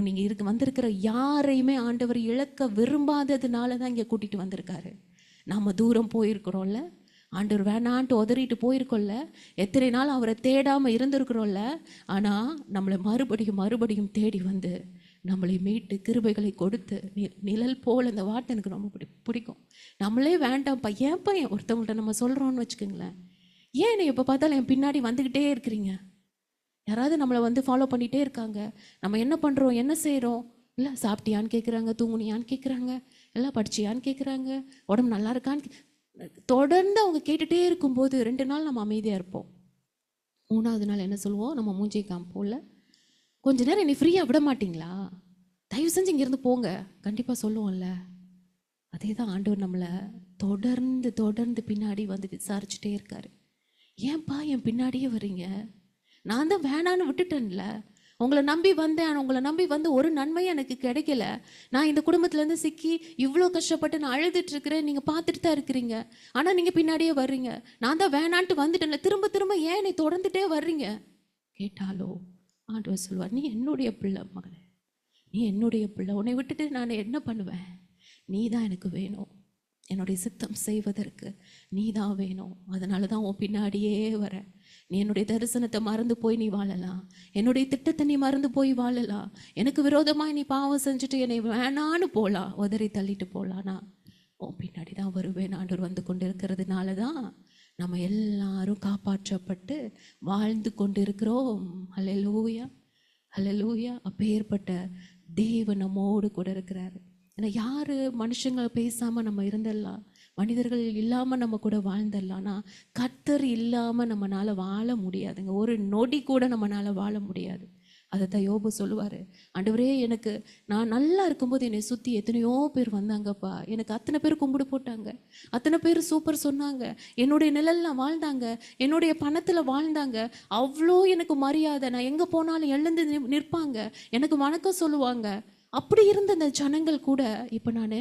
நீங்க வந்திருக்கிற யாரையுமே ஆண்டவர் இழக்க விரும்பாததுனால தான் இங்க கூட்டிட்டு வந்திருக்காரு. நம்ம தூரம் போயிருக்கிறோம்ல, ஆண்டவர் வேணான்ட்டு உதறிட்டு போயிருக்கோம்ல, எத்தனை நாள் அவரை தேடாம இருந்திருக்கிறோம்ல. ஆனா நம்மளை மறுபடியும் தேடி வந்து நம்மளை மீட்டு கிருபைகளை கொடுத்து நிழல் போல், அந்த வார்த்தை எனக்கு ரொம்ப பிடிக்கும். நம்மளே வேண்டாம்ப்பா, ஏன்ப்பா ஒருத்தவங்கள்ட்ட நம்ம சொல்றோம்னு வச்சுக்கோங்களேன், ஏன் என்னை எப்போ பார்த்தாலும் என் பின்னாடி வந்துக்கிட்டே இருக்கிறீங்க, யாராவது நம்மளை ஃபாலோ பண்ணிகிட்டே இருக்காங்க, நம்ம என்ன பண்ணுறோம் என்ன செய்கிறோம், இல்லை சாப்பிட்டியான்னு கேட்குறாங்க, தூங்குனியான்னு கேட்குறாங்க, எல்லாம் படிச்சியான்னு கேட்குறாங்க, உடம்பு நல்லா இருக்கான்னு தொடர்ந்து அவங்க கேட்டுகிட்டே இருக்கும்போது 2 நாள் நம்ம அமைதியாக இருப்போம். 3ஆவது நாள் என்ன சொல்லுவோம், நம்ம மூஞ்சி காமிப்போம்ல, கொஞ்ச நேரம் என்னை ஃப்ரீயாக விட மாட்டிங்களா, தயவு செஞ்சு இங்கேருந்து போங்க, கண்டிப்பாக சொல்லுவோம்ல. அதே தான் ஆண்டவர் நம்மளை தொடர்ந்து பின்னாடி வந்து விசாரிச்சுட்டே இருக்காரு. ஏன்பா என் பின்னாடியே வர்றீங்க, நான் தான் வேணான்னு விட்டுட்டேன்ல, உங்களை நம்பி வந்தேன், ஆனால் உங்களை நம்பி வந்து ஒரு நன்மையும் எனக்கு கிடைக்கல, நான் இந்த குடும்பத்துலேருந்து சிக்கி இவ்வளோ கஷ்டப்பட்டு நான் அழுதுட்டுருக்கிறேன், நீங்கள் பார்த்துட்டு தான் இருக்கிறீங்க, ஆனால் நீங்கள் பின்னாடியே வர்றீங்க, நான் தான் வேணான்ட்டு வந்துட்டேன்ல, திரும்ப ஏன் என்னை தொடர்ந்துட்டே வர்றீங்க கேட்டாலோ ஆண்டவர் சொல்லுவார், நீ என்னுடைய பிள்ளை மகளே, நீ என்னுடைய பிள்ளை, உன்னை விட்டுட்டு நான் என்ன பண்ணுவேன், நீ தான் எனக்கு வேணும், என்னுடைய சித்தம் செய்வதற்கு நீ தான் வேணும், அதனால தான் உன் பின்னாடியே வர. நீ என்னுடைய தரிசனத்தை மறந்து போய் நீ வாழலாம், என்னுடைய திட்டத்தை நீ மறந்து போய் வாழலாம், எனக்கு விரோதமாக நீ பாவம் செஞ்சுட்டு என்னை வேணான்னு போகலாம், உதறி தள்ளிட்டு போகலான்னா உன் பின்னாடி தான் வருவேன். ஆண்டவர் வந்து கொண்டு இருக்கிறதுனால தான் நம்ம எல்லாரும் காப்பாற்றப்பட்டு வாழ்ந்து கொண்டு இருக்கிறோம். ஹல்லேலூயா ஹல்லேலூயா. அப்பேற்பட்ட தேவன் நம்மோடு கூட இருக்கிறாரு. ஏன்னா யார் மனுஷங்களை பேசாமல் நம்ம இருந்துடலாம், மனிதர்கள் இல்லாமல் நம்ம கூட வாழ்ந்துடலாம், ஆனால் கர்த்தர் இல்லாமல் நம்மளால் வாழ முடியாதுங்க, ஒரு நொடி கூட நம்மளால் வாழ முடியாது. அதை தான் யோபு சொல்லுவார், ஆண்டவரே எனக்கு நான் நல்லா இருக்கும்போது என்னை சுற்றி எத்தனையோ பேர் வந்தாங்கப்பா, எனக்கு அத்தனை பேர் கும்பிடு போட்டாங்க, அத்தனை பேர் சூப்பர் சொன்னாங்க, என்னுடைய நிழலில் வாழ்ந்தாங்க, என்னுடைய பணத்தில் வாழ்ந்தாங்க, அவ்வளோ எனக்கு மரியாதை, நான் எங்கே போனாலும் எழுந்து நிற்பாங்க, எனக்கு வணக்கம் சொல்லுவாங்க. அப்படி இருந்த அந்த ஜனங்கள் கூட இப்போ நான்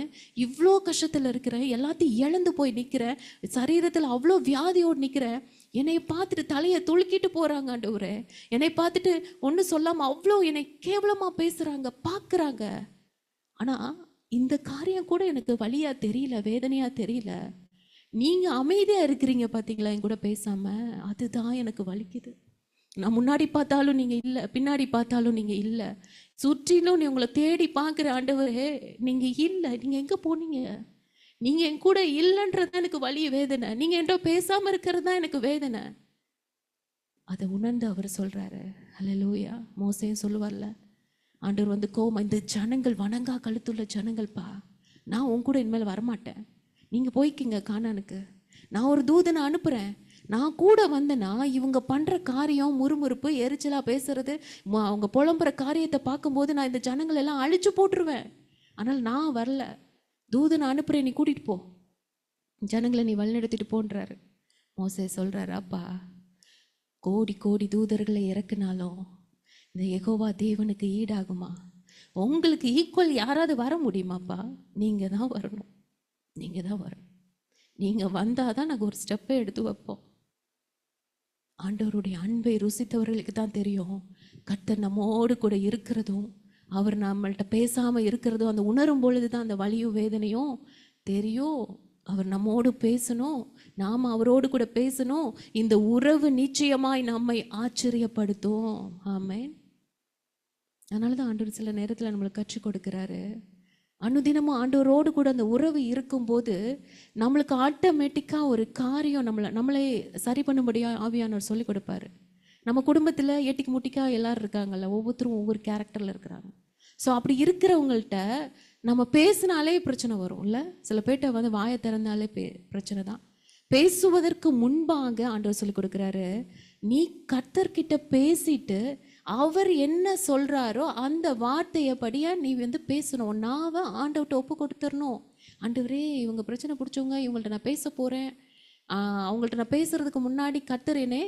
இவ்வளோ கஷ்டத்தில் இருக்கிறேன், எல்லாத்தையும் இழந்து போய் நிற்கிறேன், சரீரத்தில் அவ்வளோ வியாதியோடு நிற்கிறேன், என்னை பார்த்துட்டு தலையை துளுக்கிட்டு போகிறாங்க ஆண்டவரே, என்னை பார்த்துட்டு ஒன்றும் சொல்லாமல் அவ்வளோ என்னை கேவலமாக பேசுகிறாங்க பார்க்குறாங்க. ஆனால் இந்த காரியம் கூட எனக்கு வலியாக தெரியல, வேதனையாக தெரியல, நீங்கள் அமைதியாக இருக்கிறீங்க பார்த்தீங்களா என் கூட பேசாமல், அதுதான் எனக்கு வலிக்குது. நான் முன்னாடி பார்த்தாலும் நீங்கள் இல்லை, பின்னாடி பார்த்தாலும் நீங்கள் இல்லை, சுற்றிலும் நீ உங்களை தேடி பார்க்குற ஆண்டவரே நீங்கள் இல்லை, நீங்கள் எங்கே போனீங்க, நீங்கள் என் கூட இல்லைன்றது தான் எனக்கு வலி வேதனை, நீங்கள் என்கிட்ட பேசாமல் இருக்கிறது தான் எனக்கு வேதனை. அதை உணர்ந்து அவர் சொல்கிறாரு. ஹல்லேலூயா. மோசேயும் சொல்லுவார்ல, ஆண்டவர் வந்து கோவம், இந்த ஜனங்கள் வணங்கா கழுத்துள்ள ஜனங்கள்ப்பா, நான் உன் கூட இனிமேல் வரமாட்டேன், நீங்கள் போய்க்கிங்க கானானுக்கு, நான் ஒரு தூதனை அனுப்புகிறேன், நான் கூட வந்தேன்னா இவங்க பண்ணுற காரியம் முறுமுறுப்பு எரிச்சலாக பேசுறது, அவங்க புலம்புற காரியத்தை பார்க்கும்போது நான் இந்த ஜனங்கள் எல்லாம் அழிச்சு போட்டுருவேன், ஆனால் நான் வரல, தூதனை அனுப்புகிறேன், நீ கூட்டிகிட்டு போ, ஜனங்களை நீ வழிநடத்திட்டு போன்றாரு. மோசே சொல்கிறாரு, அப்பா கோடி தூதர்களை இறக்குனாலும் இந்த யெகோவா தேவனுக்கு ஈடாகுமா, உங்களுக்கு ஈக்குவல் யாராவது வர முடியுமாப்பா, நீங்கள் தான் வரணும், நீங்கள் தான் வரணும், நீங்கள் வந்தால் தான் நாங்கள் ஒரு ஸ்டெப்பை எடுத்து வைப்போம். ஆண்டவருடைய அன்பை ருசித்தவர்களுக்கு தான் தெரியும், கர்த்தர் நம்மோடு கூட இருக்கிறதும் அவர் நம்மள்கிட்ட பேசாமல் இருக்கிறதும் அந்த உணரும் பொழுது தான் அந்த வலியும் வேதனையும் தெரியும். அவர் நம்மோடு பேசணும், நாம் அவரோடு கூட பேசணும், இந்த உறவு நிச்சயமாய் நம்மை ஆச்சரியப்படுத்தும். ஆமென். அதனால தான் ஆண்டவர் சில நேரத்தில் நம்மளுக்கு கற்றுக் கொடுக்குறாரு. அனுதினமும் ஆண்டவரோடு கூட அந்த உறவு இருக்கும்போது நம்மளுக்கு ஆட்டோமேட்டிக்காக ஒரு காரியம் நம்மளே சரி பண்ணும்படியாக ஆவியானவர் சொல்லி கொடுப்பாரு. நம்ம குடும்பத்தில் ஏட்டிக்கு முட்டிக்காக எல்லோரும் இருக்காங்கல்ல, ஒவ்வொருத்தரும் ஒவ்வொரு கேரக்டரில் இருக்கிறாங்க. ஸோ அப்படி இருக்கிறவங்கள்ட்ட நம்ம பேசினாலே பிரச்சனை வரும்ல, சில பேர்ட்ட வந்து வாயை திறந்தாலே பிரச்சனை தான். பேசுவதற்கு முன்பாக ஆண்டவர் சொல்லி கொடுக்குறாரு, நீ கர்த்தர்கிட்ட பேசிட்டு அவர் என்ன சொல்கிறாரோ அந்த வார்த்தையை படியாக நீ வந்து பேசணும், நாவை ஆண்டவர்கிட்ட ஒப்பு கொடுத்துடணும். ஆண்டவரே இவங்க பிரச்சனை பிடிச்சவங்க, இவங்கள்ட்ட நான் பேச போகிறேன், அவங்கள்ட்ட நான் பேசுகிறதுக்கு முன்னாடி கர்த்தர் என்னே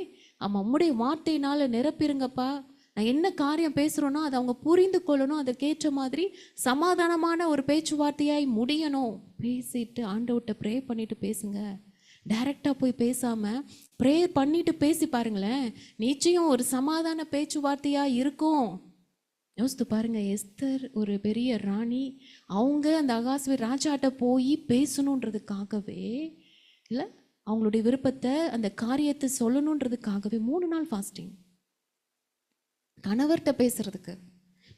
உம்முடைய வார்த்தையினால் நிரப்பிருங்கப்பா, நான் என்ன காரியம் பேசுகிறோன்னா அதை அவங்க புரிந்து கொள்ளணும். அதற்கேற்ற மாதிரி சமாதானமான ஒரு பேச்சுவார்த்தையாய் முடியணும். பேசிட்டு ஆண்டவர்கிட்ட ப்ரே பண்ணிட்டு பேசுங்க. டைரெக்டாக போய் பேசாமல் ப்ரேயர் பண்ணிட்டு பேசி பாருங்களேன், நிச்சயம் ஒரு சமாதான பேச்சுவார்த்தையாக இருக்கும். யோசித்து பாருங்க, எஸ்தர் ஒரு பெரிய ராணி, அவங்க அந்த அகாஸ்வேர் ராஜாட்ட போய் பேசணுன்றதுக்காகவே இல்லை, அவங்களுடைய விருப்பத்தை அந்த காரியத்தை சொல்லணுன்றதுக்காகவே 3 நாள் ஃபாஸ்டிங். கணவர்கிட்ட பேசுறதுக்கு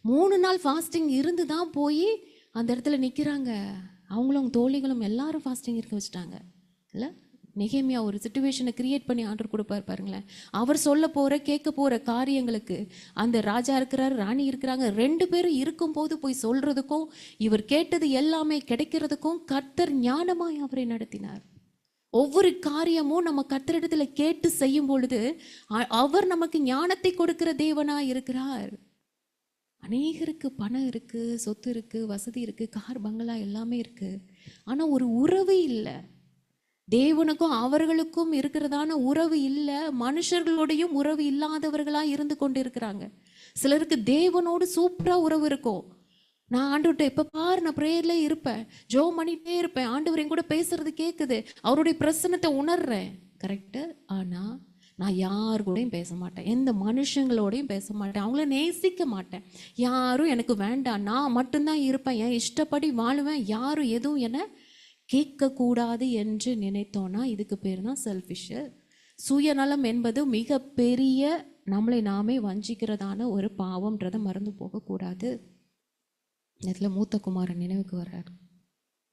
3 நாள் ஃபாஸ்டிங் இருந்து தான் போய் அந்த இடத்துல நிற்கிறாங்க. அவங்களும் அவங்க தோழிகளும் எல்லாரும் ஃபாஸ்டிங் இருக்க வச்சுட்டாங்க. இல்லை, நெகேமியா ஒரு சுச்சுவேஷனை கிரியேட் பண்ணி ஆர்டர் கொடுப்பார் பாருங்களேன். அவர் சொல்ல போகிற கேட்க போகிற காரியங்களுக்கு அந்த ராஜா இருக்கிறார், ராணி இருக்கிறாங்க, 2 பேரும் இருக்கும்போது போய் சொல்கிறதுக்கும் இவர் கேட்டது எல்லாமே கிடைக்கிறதுக்கும் கர்த்தர் ஞானமாய் அவரை நடத்தினார். ஒவ்வொரு காரியமும் நம்ம கர்த்தரிடத்துல கேட்டு செய்யும் பொழுது அவர் நமக்கு ஞானத்தை கொடுக்கிற தேவனாய் இருக்கிறார். அநேகருக்கு பணம் இருக்கு, சொத்து இருக்கு, வசதி இருக்கு, கார் பங்களா எல்லாமே இருக்கு, ஆனா ஒரு உறவு இல்லை. தேவனுக்கும் அவர்களுக்கும் இருக்கிறதான உறவு இல்லை. மனுஷர்களோடையும் உறவு இல்லாதவர்களா இருந்து கொண்டு இருக்கிறாங்க. சிலருக்கு தேவனோடு சூப்பரா உறவு இருக்கும். நான் ஆண்டவர்கிட்ட எப்போ பாரு நான் ப்ரேயர்லே இருப்பேன், ஜோ பண்ணிகிட்டே இருப்பேன், ஆண்டவர் என் கூட பேசுறது கேட்குது, அவருடைய பிரசன்னத்தை உணர்றேன், கரெக்டு. ஆனால் நான் யார் கூடயும் பேச மாட்டேன், எந்த மனுஷங்களோடையும் பேச மாட்டேன், அவங்கள நேசிக்க மாட்டேன், யாரும் எனக்கு வேண்டாம், நான் மட்டும்தான் இருப்பேன், என் இஷ்டப்படி வாழுவேன், யாரும் எதுவும் என்னை கேட்கக்கூடாது என்று நினைத்தோன்னா இதுக்கு பேர் தான் செல்ஃபிஷு. சுயநலம் என்பது மிக பெரிய நம்மளை நாமே வஞ்சிக்கிறதான ஒரு பாவம்ன்றதை மறந்து போகக்கூடாது. இதில் மூத்த குமாரன் நினைவுக்கு வர்றார்.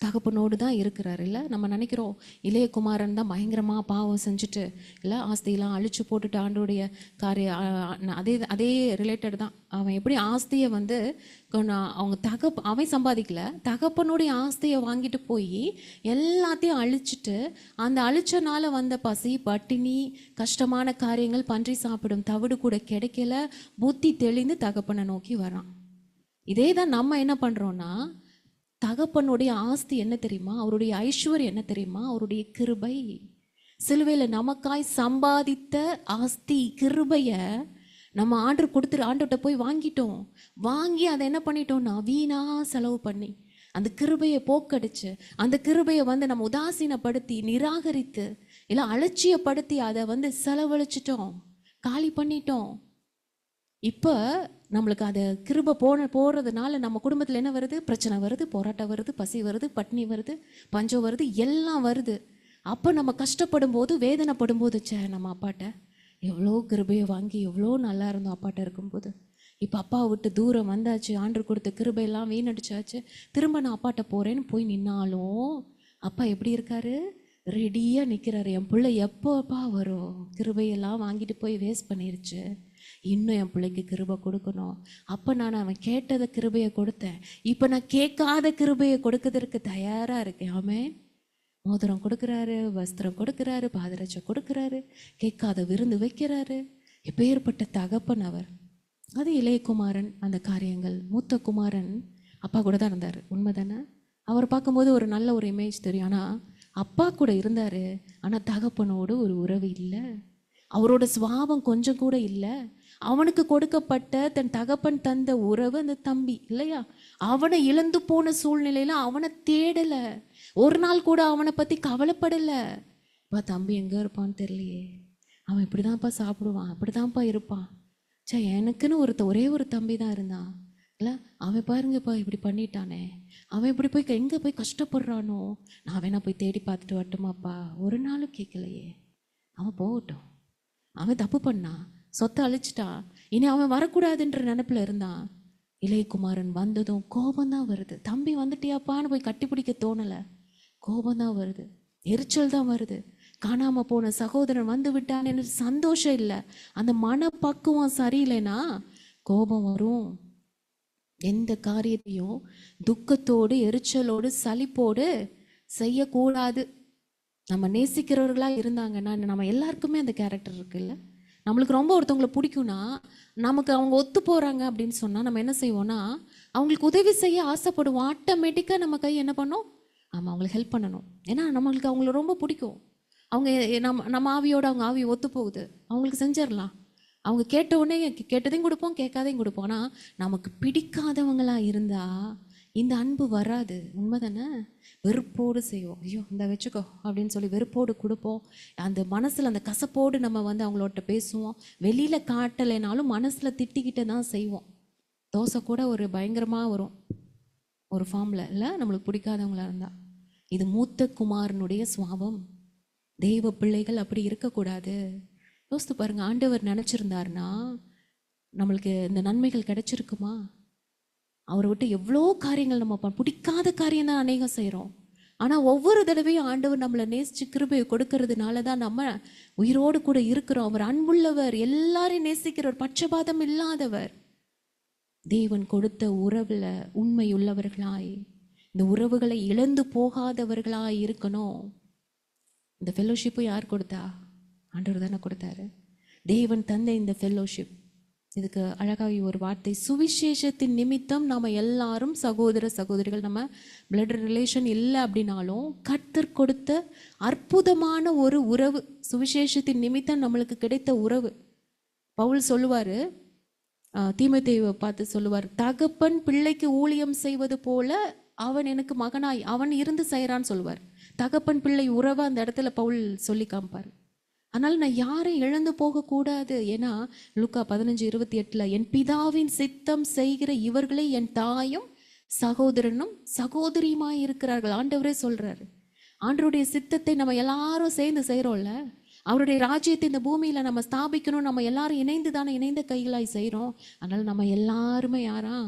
தகப்பனோடு தான் இருக்கிறார். இல்லை, நம்ம நினைக்கிறோம் இளைய குமாரன் தான் பயங்கரமாக பாவம் செஞ்சுட்டு இல்லை ஆஸ்தியெல்லாம் அழிச்சு போட்டுட்டு ஆண்டோடைய அதே ரிலேட்டட் தான். அவன் எப்படி ஆஸ்தியை வந்து அவங்க அவன் சம்பாதிக்கல, தகப்பனுடைய ஆஸ்தியை வாங்கிட்டு போய் எல்லாத்தையும் அழிச்சிட்டு அந்த அழிச்சனால வந்த பசி, பட்டினி, கஷ்டமான காரியங்கள், பன்றி சாப்பிடும் தவிடு கூட கிடைக்கல, புத்தி தெளிந்து தகப்பனை நோக்கி வரான். இதே தான் நம்ம என்ன பண்ணுறோன்னா, தகப்பனுடைய ஆஸ்தி என்ன தெரியுமா, அவருடைய ஐஸ்வர்யம் என்ன தெரியுமா, அவருடைய கிருபை. சிலுவையில் நமக்காய் சம்பாதித்த ஆஸ்தி கிருபையை நம்ம ஆண்டவர்கிட்ட போய் வாங்கி அதை என்ன பண்ணிட்டோம்னா வீணா செலவு பண்ணி அந்த கிருபையை போக்கடிச்சு, அந்த கிருபையை வந்து நம்ம உதாசீனப்படுத்தி நிராகரித்து இல்லை அலட்சியப்படுத்தி அதை செலவழிச்சிட்டோம், காலி பண்ணிட்டோம். இப்போ நம்மளுக்கு அதை கிருபை போடுறதுனால நம்ம குடும்பத்தில் என்ன வருது? பிரச்சனை வருது, போராட்டம் வருது, பசி வருது, பட்னி வருது, பஞ்சம் வருது, எல்லாம் வருது. அப்போ நம்ம கஷ்டப்படும் போது, வேதனைப்படும் போது, நம்ம அப்பாட்ட எவ்வளோ கிருபையை வாங்கி எவ்வளோ நல்லா இருந்தோம் அப்பாட்ட இருக்கும்போது, இப்போ அப்பாவை விட்டு தூரம் வந்தாச்சு, ஆண்டவர் கொடுத்த கிருபையெல்லாம் வீணடிச்சாச்சு, திரும்ப நான் அப்பாட்ட போகிறேன்னு போய் நின்னாலும் அப்பா எப்படி இருக்காரு? ரெடியாக நிற்கிறாரு. என் பிள்ளை எப்போப்பா வரும்? கிருபையெல்லாம் வாங்கிட்டு போய் வேஸ்ட் பண்ணிருச்சு, இன்னும் என் பிள்ளைக்கு கிருபை கொடுக்கணும். அப்போ நான் அவன் கேட்டதை கிருபையை கொடுத்தேன், இப்போ நான் கேட்காத கிருபையை கொடுக்கறதுக்கு தயாராக இருக்கேன். ஆமென். மோதிரம் கொடுக்குறாரு, வஸ்திரம் கொடுக்குறாரு, பாதரட்சை கொடுக்குறாரு, கேட்காத விருந்து வைக்கிறாரு. எப்பேற்பட்ட தகப்பன் அவர். அது இளையகுமாரன் அந்த காரியங்கள். மூத்த குமாரன் அப்பா கூட தான் இருந்தார், உண்மை தானே? அவர் பார்க்கும்போது ஒரு நல்ல ஒரு இமேஜ் தெரியும். ஆனால் அப்பா கூட இருந்தார், ஆனால் தகப்பனோடு ஒரு உறவு இல்லை, அவரோட சுபாவம் கொஞ்சம் கூட இல்லை. அவனுக்கு கொடுக்கப்பட்ட தன் தகப்பன் தந்த உறவு அந்த தம்பி இல்லையா, அவனை இழந்து போன சூழ்நிலையில அவனை தேடலை, ஒரு நாள் கூட அவனை பற்றி கவலைப்படலை. அப்பா தம்பி எங்கே இருப்பான்னு தெரியலையே, அவன் இப்படி தான்ப்பா சாப்பிடுவான், அப்படி தான்ப்பா இருப்பான், எனக்குன்னு ஒரே ஒரு தம்பி தான் இருந்தான் இல்லை, அவன் பாருங்கப்பா இப்படி பண்ணிட்டானே, அவன் இப்படி போய் எங்கே போய் கஷ்டப்படுறானோ, நான் வேணா போய் தேடி பார்த்துட்டு வரட்டுமாப்பா. ஒரு நாளும் கேட்கலையே. அவன் போகட்டும், அவன் தப்பு பண்ணான், சொத்தை அழிச்சிட்டான், இனி அவன் வரக்கூடாதுன்ற நினைப்பில் இருந்தான். இளையகுமாரன் வந்ததும் கோபந்தான் வருது. தம்பி வந்துட்டியாப்பான்னு போய் கட்டிப்பிடிக்க தோணலை, கோபந்தான் வருது, எரிச்சல் தான் வருது. காணாமல் போன சகோதரன் வந்து விட்டான்னு சந்தோஷம் இல்லை, அந்த மனப்பக்குவம் சரியில்லைன்னா கோபம் வரும். எந்த காரியத்தையும் துக்கத்தோடு, எரிச்சலோடு, சலிப்போடு செய்யக்கூடாது. நம்ம நேசிக்கிறவர்களாக இருந்தாங்கன்னா, நம்ம எல்லாருக்குமே அந்த கேரக்டர் இருக்குல்ல. நம்மளுக்கு ரொம்ப ஒருத்தவங்களை பிடிக்கும்னா, நமக்கு அவங்க ஒத்து போகிறாங்க அப்படின்னு சொன்னால் நம்ம என்ன செய்வோம்னா, அவங்களுக்கு உதவி செய்ய ஆசைப்படுவோம். ஆட்டோமேட்டிக்காக நம்ம கை என்ன பண்ணோம்? ஆமாம், அவங்களுக்கு ஹெல்ப் பண்ணணும். ஏன்னா நம்மளுக்கு அவங்கள ரொம்ப பிடிக்கும். அவங்க நம்ம ஆவியோடு அவங்க ஆவி ஒத்து போகுது, அவங்களுக்கு செஞ்சிடலாம். அவங்க கேட்ட உடனே கேட்டதையும் கொடுப்போம், கேட்காதையும் கொடுப்போம். ஆனால் நமக்கு பிடிக்காதவங்களா இருந்தால் இந்த அன்பு வராது. உண்மை தானே? வெறுப்போடு செய்வோம். ஐயோ இந்த வச்சுக்கோ அப்படின்னு சொல்லி வெறுப்போடு கொடுப்போம். அந்த மனசில் அந்த கசப்போடு நம்ம அவங்களோட பேசுவோம். வெளியில் காட்டலைனாலும் மனசில் திட்டிக்கிட்டு தான் செய்வோம். தோசை கூட ஒரு பயங்கரமாக வரும் ஒரு ஃபார்மில், இல்லை நம்மளுக்கு பிடிக்காதவங்களா இருந்தால். இது மூத்த குமாரனுடைய சுவாபம். தெய்வ பிள்ளைகள் அப்படி இருக்கக்கூடாது. யோசித்து பாருங்க, ஆண்டவர் நினச்சிருந்தாருன்னா நம்மளுக்கு இந்த நன்மைகள் கிடைச்சிருக்குமா? அவரை விட்டு எவ்வளோ காரியங்கள் நம்ம பிடிக்காத காரியம் தான் அநேகம் செய்கிறோம். ஆனால் ஒவ்வொரு தடவையும் ஆண்டவர் நம்மளை நேசிச்சு கிருபையை கொடுக்கறதுனால தான் நம்ம உயிரோடு கூட இருக்கிறோம். அவர் அன்புள்ளவர், எல்லாரையும் நேசிக்கிறவர், பட்சபாதம் இல்லாதவர். தேவன் கொடுத்த உறவில் உண்மை உள்ளவர்களாய், இந்த உறவுகளை இழந்து போகாதவர்களாய் இருக்கணும். இந்த ஃபெல்லோஷிப்பு யார் கொடுத்தா? ஆண்டவர் தானே கொடுத்தாரு. தேவன் தந்த இந்த ஃபெல்லோஷிப், இதுக்கு அழகாக ஒரு வார்த்தை, சுவிசேஷத்தின் நிமித்தம் நாம் எல்லாரும் சகோதர சகோதரிகள். நம்ம பிளட் ரிலேஷன் இல்லை அப்படின்னாலும் கர்த்தர் கொடுத்த அற்புதமான ஒரு உறவு, சுவிசேஷத்தின் நிமித்தம் நம்மளுக்கு கிடைத்த உறவு. பவுல் சொல்லுவார், தீமோத்தேயுவை பார்த்து சொல்லுவார், தகப்பன் பிள்ளைக்கு ஊழியம் செய்வது போல அவன் எனக்கு மகனாய் அவன் இருந்து செய்கிறான்னு சொல்லுவார். தகப்பன் பிள்ளை உறவை அந்த இடத்துல பவுல் சொல்லி காமிப்பார். அதனால் நான் யாரையும் இழந்து போகக்கூடாது. ஏன்னா லூக்கா 15:28 என் பிதாவின் சித்தம் செய்கிற இவர்களே என் தாயும் சகோதரனும் சகோதரியுமாய் இருக்கிறார்கள். ஆண்டவரே சொல்றாரு. ஆண்டவருடைய சித்தத்தை நம்ம எல்லாரும் சேர்ந்து செய்கிறோம்ல. அவருடைய ராஜ்யத்தை இந்த பூமியில் நம்ம ஸ்தாபிக்கணும். நம்ம எல்லாரும் இணைந்து தானே, இணைந்த கைகளாய் செய்கிறோம். அதனால் நம்ம எல்லாருமே யாரா?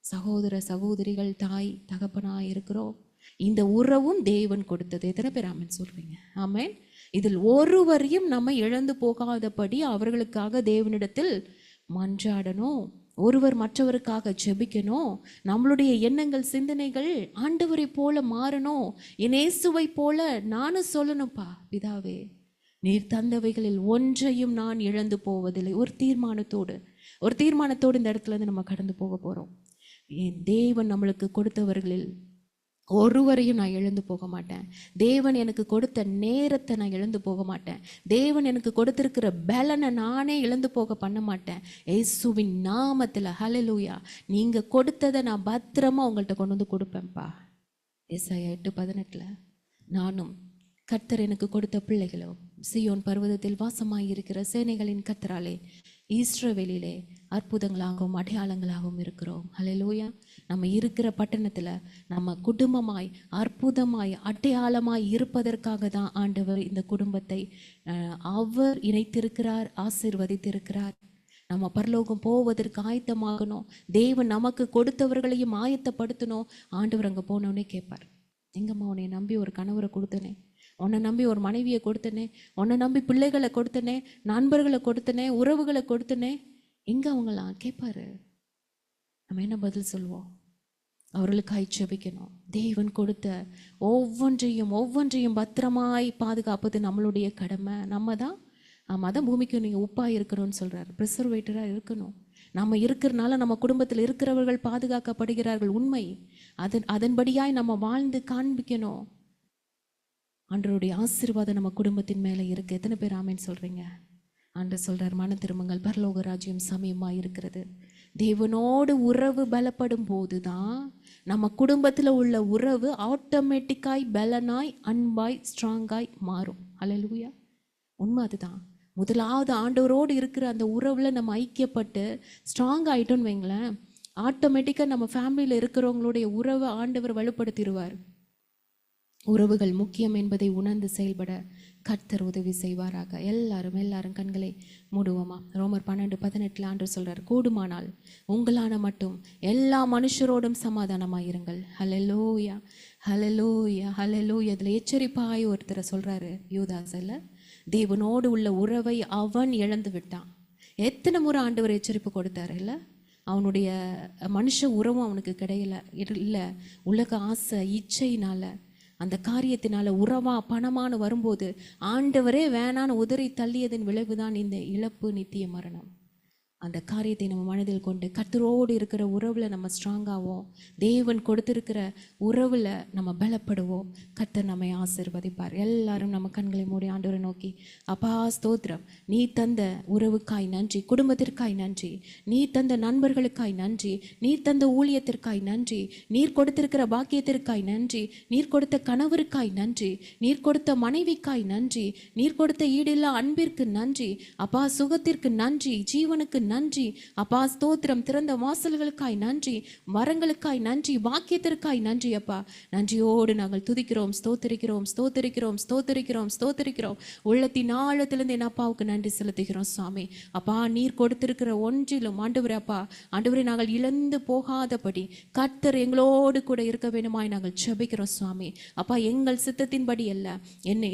சகோதர சகோதரிகள், தாய் தகப்பனாய் இருக்கிறோம். இந்த உறவும் தேவன் கொடுத்தது. எத்தனை பேர் ஆமென் சொல்றீங்க? ஆமென். இதில் ஒருவரையும் நம்ம இழந்து போகாதபடி அவர்களுக்காக தேவனிடத்தில் மன்றாடணும். ஒருவர் மற்றவருக்காக ஜெபிக்கணும். நம்மளுடைய எண்ணங்கள் சிந்தனைகள் ஆண்டவரை போல மாறணும். என் இயேசுவை போல நானும் சொல்லணும்ப்பா, பிதாவே நீர் தந்தவைகளில் ஒன்றையும் நான் இழந்து போவதில்லை. ஒரு தீர்மானத்தோடு இந்த இடத்துல இருந்து நம்ம கடந்து போக போகிறோம். தேவன் நம்மளுக்கு கொடுத்தவர்களில் ஒருவரையும் நான் இழந்து போக மாட்டேன். தேவன் எனக்கு கொடுத்த நேரத்தை நான் இழந்து போக மாட்டேன். தேவன் எனக்கு கொடுத்திருக்கிற பலனை நானே இழந்து போக பண்ண மாட்டேன். இயேசுவின் நாமத்தில் ஹல்லேலூயா. நீங்கள் கொடுத்ததை நான் பத்திரமா உங்கள்கிட்ட கொண்டு வந்து கொடுப்பேன்ப்பா. ஏசாயா 8:18 நானும் கர்த்தர் எனக்கு கொடுத்த பிள்ளைகளோ சீயோன் பர்வதத்தில் வாசமாயிருக்கிற சேனைகளின் கர்த்தராலே இஸ்ரவேலிலே அற்புதங்களாகவும் அடையாளங்களாகவும் இருக்கிறோம். ஹல்லேலூயா. நம்ம இருக்கிற பட்டணத்தில் நம்ம குடும்பமாய் அற்புதமாய் அடையாளமாய் இருப்பதற்காக தான் ஆண்டவர் இந்த குடும்பத்தை அவர் இணைத்திருக்கிறார், ஆசீர்வதித்திருக்கிறார். நம்ம பரலோகம் போவதற்கு ஆயத்தமாகணும். தேவன் நமக்கு கொடுத்தவர்களையும் ஆயத்தப்படுத்தணும். ஆண்டவர் அங்கே போனோடனே கேட்பார், எங்கம்மா உன்னை நம்பி ஒரு கணவரை கொடுத்தனே, உன்னை நம்பி ஒரு மனைவியை கொடுத்தனே, உன்னை நம்பி பிள்ளைகளை கொடுத்தனே, நண்பர்களை கொடுத்தனே, உறவுகளை கொடுத்தனே, எங்கே அவங்களாம் கேட்பாரு. நம்ம என்ன பதில் சொல்லுவோம்? அவர்களுக்காய் ஜெபிக்கணும். தேவன் கொடுத்த ஒவ்வொன்றையும் பத்திரமாய் பாதுகாப்பது நம்மளுடைய கடமை. நம்ம தான் பூமிக்கு நீங்கள் உப்பாக இருக்கணும்னு சொல்கிறார், ப்ரிசர்வேட்டராக இருக்கணும். நம்ம இருக்கிறனால நம்ம குடும்பத்தில் இருக்கிறவர்கள் பாதுகாக்கப்படுகிறார்கள். உண்மை. அதன்படியாய் நம்ம வாழ்ந்து காண்பிக்கணும். ஆண்டவருடைய ஆசீர்வாதம் நம்ம குடும்பத்தின் மேலே இருக்குது. எத்தனை பேர் ஆமென் சொல்கிறீங்க? ஆண்டவர் சொல்கிறார், மன திரும்புங்கள், பரலோக ராஜ்யம் சமயமாக இருக்கிறது. தேவனோடு உறவு பலப்படும் போது தான் நம்ம குடும்பத்தில் உள்ள உறவு ஆட்டோமேட்டிக்காய் பலனாய் அன்பாய் ஸ்ட்ராங்காய் மாறும். ஹல்லேலூயா. உண்மை அதுதான். முதலாவது ஆண்டவரோடு இருக்கிற அந்த உறவில் நம்ம ஐக்கியப்பட்டு ஸ்ட்ராங் ஆகிட்டோன்னு வைங்களேன், ஆட்டோமேட்டிக்காக நம்ம ஃபேமிலியில் இருக்கிறவங்களுடைய உறவை ஆண்டவர் வலுப்படுத்திடுவார். உறவுகள் முக்கியம் என்பதை உணர்ந்து செயல்பட கர்த்தர் உதவி செய்வாராக. எல்லாரும் கண்களை மூடுவோமா? ரோமர் 12:18 ஆண்டவர் சொல்றார், கூடுமானால் உங்களான மட்டும் எல்லா மனுஷரோடும் சமாதானமாயிருங்கள். ஹல்லேலூயா, ஹல்லேலூயா, ஹல்லேலூயா. இதில் எச்சரிப்பாய் ஒருத்தரை சொல்றாரு, யூதாஸில் தேவனோடு உள்ள உறவை அவன் இழந்து விட்டான். எத்தனை முறை ஆண்டவர் எச்சரிப்பு கொடுத்தாரு இல்லை? அவனுடைய மனுஷ உறவும் அவனுக்கு கிடையல இல்லை. உலக ஆசை இச்சையினால அந்த காரியத்தினால உறவா பணமானு வரும்போது ஆண்டவரே வேணான்னு உதறி தள்ளியதன் விளைவுதான் இந்த இழப்பு, நித்திய மரணம். அந்த காரியத்தை நம்ம மனதில் கொண்டு கர்த்தரோடு இருக்கிற உறவில் நம்ம ஸ்ட்ராங்காகவும் தேவன் கொடுத்திருக்கிற உறவில் நம்ம பலப்படுவோம். கர்த்தர் நம்மை ஆசீர்வதிப்பார். எல்லாரும் நம்ம கண்களை மூடி ஆண்டவரை நோக்கி, அப்பா ஸ்தோத்திரம், நீ தந்த உறவுக்காய் நன்றி, குடும்பத்திற்காய் நன்றி, நீ தந்த நண்பர்களுக்காய் நன்றி, நீர் தந்த ஊழியத்திற்காய் நன்றி, நீர் கொடுத்திருக்கிற பாக்கியத்திற்காய் நன்றி, நீர் கொடுத்த கணவருக்காய் நன்றி, நீர் கொடுத்த மனைவிக்காய் நன்றி, நீர் கொடுத்த ஈடில்லா அன்பிற்கு நன்றி, அப்பா சுகத்திற்கு நன்றி, ஜீவனுக்கு நன்றி, அப்பா ஸ்தோத்திரம், திறந்த வாசல்களுக்காய் நன்றி, மரங்களுக்காய் நன்றி, வாக்கியத்திற்காய் நன்றி. அப்பா நன்றியோடு நாங்கள் துதிக்கிறோம், ஸ்தோத்திரிக்கிறோம், ஸ்தோத்திரிக்கிறோம், ஸ்தோத்திரிக்கிறோம், ஸ்தோத்திரிக்கிறோம். உள்ளத்தின் ஆழத்திலிருந்து என் அப்பாவுக்கு நன்றி செலுத்துகிறோம் சுவாமி. அப்பா நீர் கொடுத்திருக்கிற ஒன்றிலும் ஆண்டவரே, அப்பா ஆண்டவரே, நாங்கள் இழந்து போகாதபடி கர்த்தர் எங்களோடு கூட இருக்க வேண்டுமாய் நாங்கள் ஜெபிக்கிறோம் சுவாமி. அப்பா எங்கள் சித்தத்தின்படி அல்ல,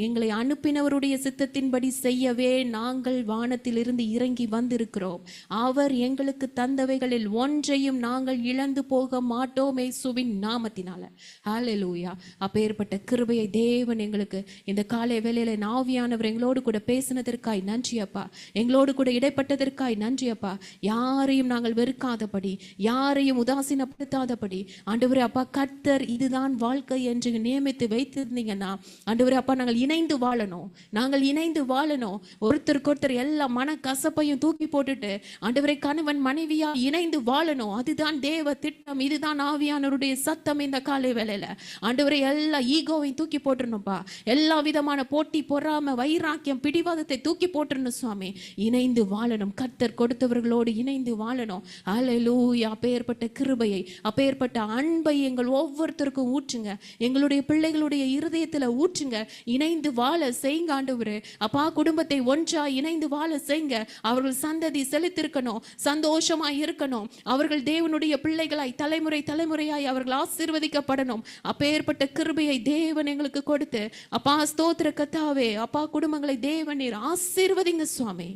எங்களை அனுப்பினவருடைய சித்தத்தின்படி செய்யவே நாங்கள் வானத்திலிருந்து இறங்கி வந்திருக்கிறோம். அவர் எங்களுக்கு தந்தவைகளில் ஒன்றையும் நாங்கள் இழந்து போக மாட்டோம் இயேசுவின் நாமத்தினால. ஹல்லேலூயா. அப்பேற்பட்ட கிருபையை தேவன் எங்களுக்கு இந்த காலை வேளையில ஆவியானவர் எங்களோடு கூட பேசினதற்காய் நன்றி அப்பா. எங்களோடு கூட இடைப்பட்டதற்காய் நன்றி அப்பா. யாரையும் நாங்கள் வெறுக்காதபடி, யாரையும் உதாசீனப்படுத்தாதபடி ஆண்டவரே அப்பா, கர்த்தர் இதுதான் வாழ்க்கை என்று நியமித்து வைத்திருந்தீங்கன்னா ஆண்டவரே அப்பா, நாங்கள் இணைந்து வாழணும், நாங்கள் இணைந்து வாழணும். ஒருத்தருக்கு ஒருத்தர் எல்லா மன கசப்பையும் தூக்கி போட்டுட்டு ஆண்டவரே கணவன் மனைவியா இணைந்து வாழணும். அதுதான் தேவ திட்டம், இதுதான் ஆவியானவருடைய சத்தம் இந்த காலை வேளையில. ஆண்டவரே எல்லா ஈகோவையும் தூக்கி போட்டுருணும்ப்பா, எல்லா விதமான போட்டி பொறாம வைராக்கியம் பிடிவாதத்தை தூக்கி போட்டுருணும் சுவாமி. இணைந்து வாழணும், கர்த்தர் கொடுத்தவர்களோடு இணைந்து வாழணும். ஹல்லேலூயா. அப்பேற்பட்ட கிருபையை, அப்பேற்பட்ட அன்பை எங்கள் ஒவ்வொருத்தருக்கும் ஊற்றுங்க, எங்களுடைய பிள்ளைகளுடைய இருதயத்துல ஊற்றுங்க. இணைந்து வாழ செய்யுங்க ஆண்டவரே அப்பா. குடும்பத்தை ஒன்றா இணைந்து வாழ செய்யுங்க. அவர்கள் சந்ததி செலுத்திருக்கணும், சந்தோஷமா இருக்கணும். அவர்கள் தேவனுடைய பிள்ளைகளாய் தலைமுறை தலைமுறையாய் அவர்கள் ஆசீர்வதிக்கப்படணும். அப்பேற்பட்ட கிருபையை தேவன் எங்களுக்கு கொடுத்து அப்பா ஸ்தோத்திர கர்த்தாவே அப்பா, குடும்பங்களை தேவன் நீர் ஆசீர்வதிங்க சுவாமி.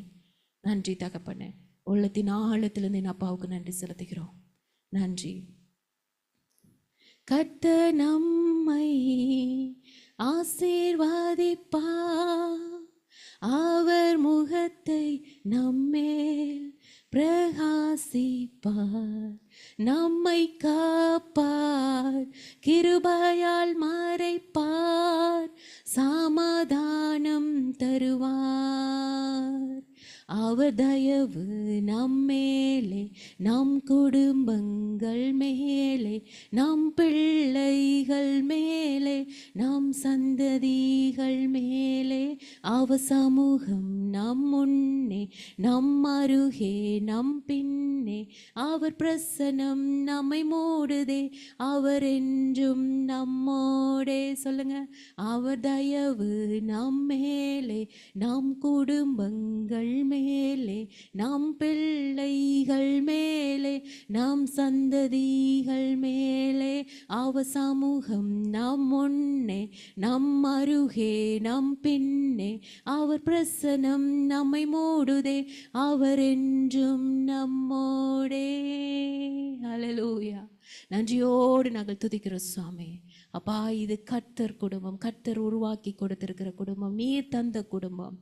நன்றி தகப்பனே. உள்ளத்தின் ஆழத்திலிருந்து என் அப்பாவுக்கு நன்றி செலுத்துகிறோம். நன்றி. கர்த்தர் நம்மை ஆசீர்வதிப்பார், அவர் முகத்தை நம்மேல் பிரகாசிப்பார், நம்மை காப்பார், கிருபையால் மறைப்பார், சமாதானம் தருவார். அவர் தயவு நம்மேலே, நம் குடும்பங்கள் மேலே, நம் பிள்ளைகள் மேலே, நம் சந்ததிகள் மேலே, அவர் சமூகம் நம் முன்னே, நம் அருகே, நம் பின்னே, அவர் பிரசனம் நம்மை மூடுதே, அவர் என்றும் நம்மோடே. சொல்லுங்க. அவர் தயவு நம் மேலே, நம் குடும்பங்கள் மேலே, நம் பிள்ளைகள் மேலே, நம் சந்ததிகள் மேலே, அவர் சமூகம் நம் முன்னே, நம் அருகே, நம் பின்னே, அவர் பிரசனம் நம்மை மூடுதே, அவர் என்றும் நம்மோடே. ஹல்லேலூயா. நன்றியோடு நாங்கள் துதிக்கிறோம் சுவாமி. அப்பா இது கர்த்தர் குடும்பம், கர்த்தர் உருவாக்கி கொடுத்திருக்கிற குடும்பம், நீர் தந்த குடும்பம்.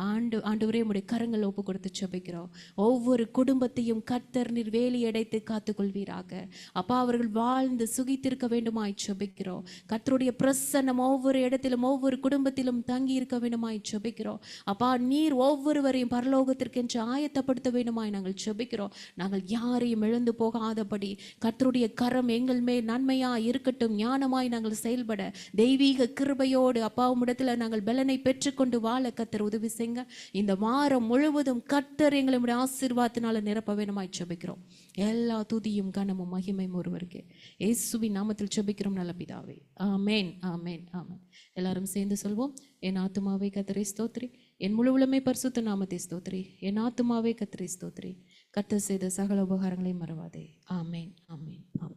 ஆண்டவரே உம்முடைய கரங்கள் ஒப்பு கொடுத்து ஜெபிக்கிறோம். ஒவ்வொரு குடும்பத்தையும் கர்த்தர் நீர் வேலி அடைத்து காத்துக்கொள்வீராக. அப்பா அவர்கள் வாழ்ந்து சுகித்திருக்க வேண்டுமாய் ஜெபிக்கிறோம். கர்த்தருடைய பிரசன்னம் ஒவ்வொரு இடத்திலும் ஒவ்வொரு குடும்பத்திலும் தங்கி இருக்க வேண்டுமாய் ஜெபிக்கிறோம். அப்பா நீர் ஒவ்வொருவரையும் பரலோகத்திற்கென்று ஆயத்தப்படுத்த வேண்டுமாய் நாங்கள் ஜெபிக்கிறோம். நாங்கள் யாரையும் இழந்து போகாதபடி கர்த்தருடைய கரம் எங்கள் மேல் நன்மையா இருக்கட்டும். ஞானமாய் நாங்கள் செயல்பட தெய்வீக கிருபையோடு அப்பா உம்மிடத்துல நாங்கள் பலனை பெற்றுக்கொண்டு வாழ கர்த்தர் உதவி செய்யுங்க. இந்த வாரம் முழுவதும் கர்த்தர் எங்களுடைய ஆசீர்வாதத்தினால நிரப்ப வேண்டுமாய் ஜெபிக்கிறோம். எல்லா துதியும் கனமும் மகிமையும் ஒருவருக்கு இயேசுவின் நாமத்தில் ஜெபிக்கிறோம் நல்ல பிதாவே. ஆமென், ஆமென், ஆமென். எல்லாரும் சேர்ந்து சொல்வோம். என் ஆத்துமாவே கர்த்தரை ஸ்தோத்திரி, என் முழு உள்ளமே பரிசுத்த நாமத்தை ஸ்தோத்திரி, என் ஆத்துமாவே கர்த்தரை ஸ்தோத்திரி, கர்த்தர் செய்த சகல உபகாரங்களையும் மறவாதே. ஆமென், ஆமென், ஆமென்.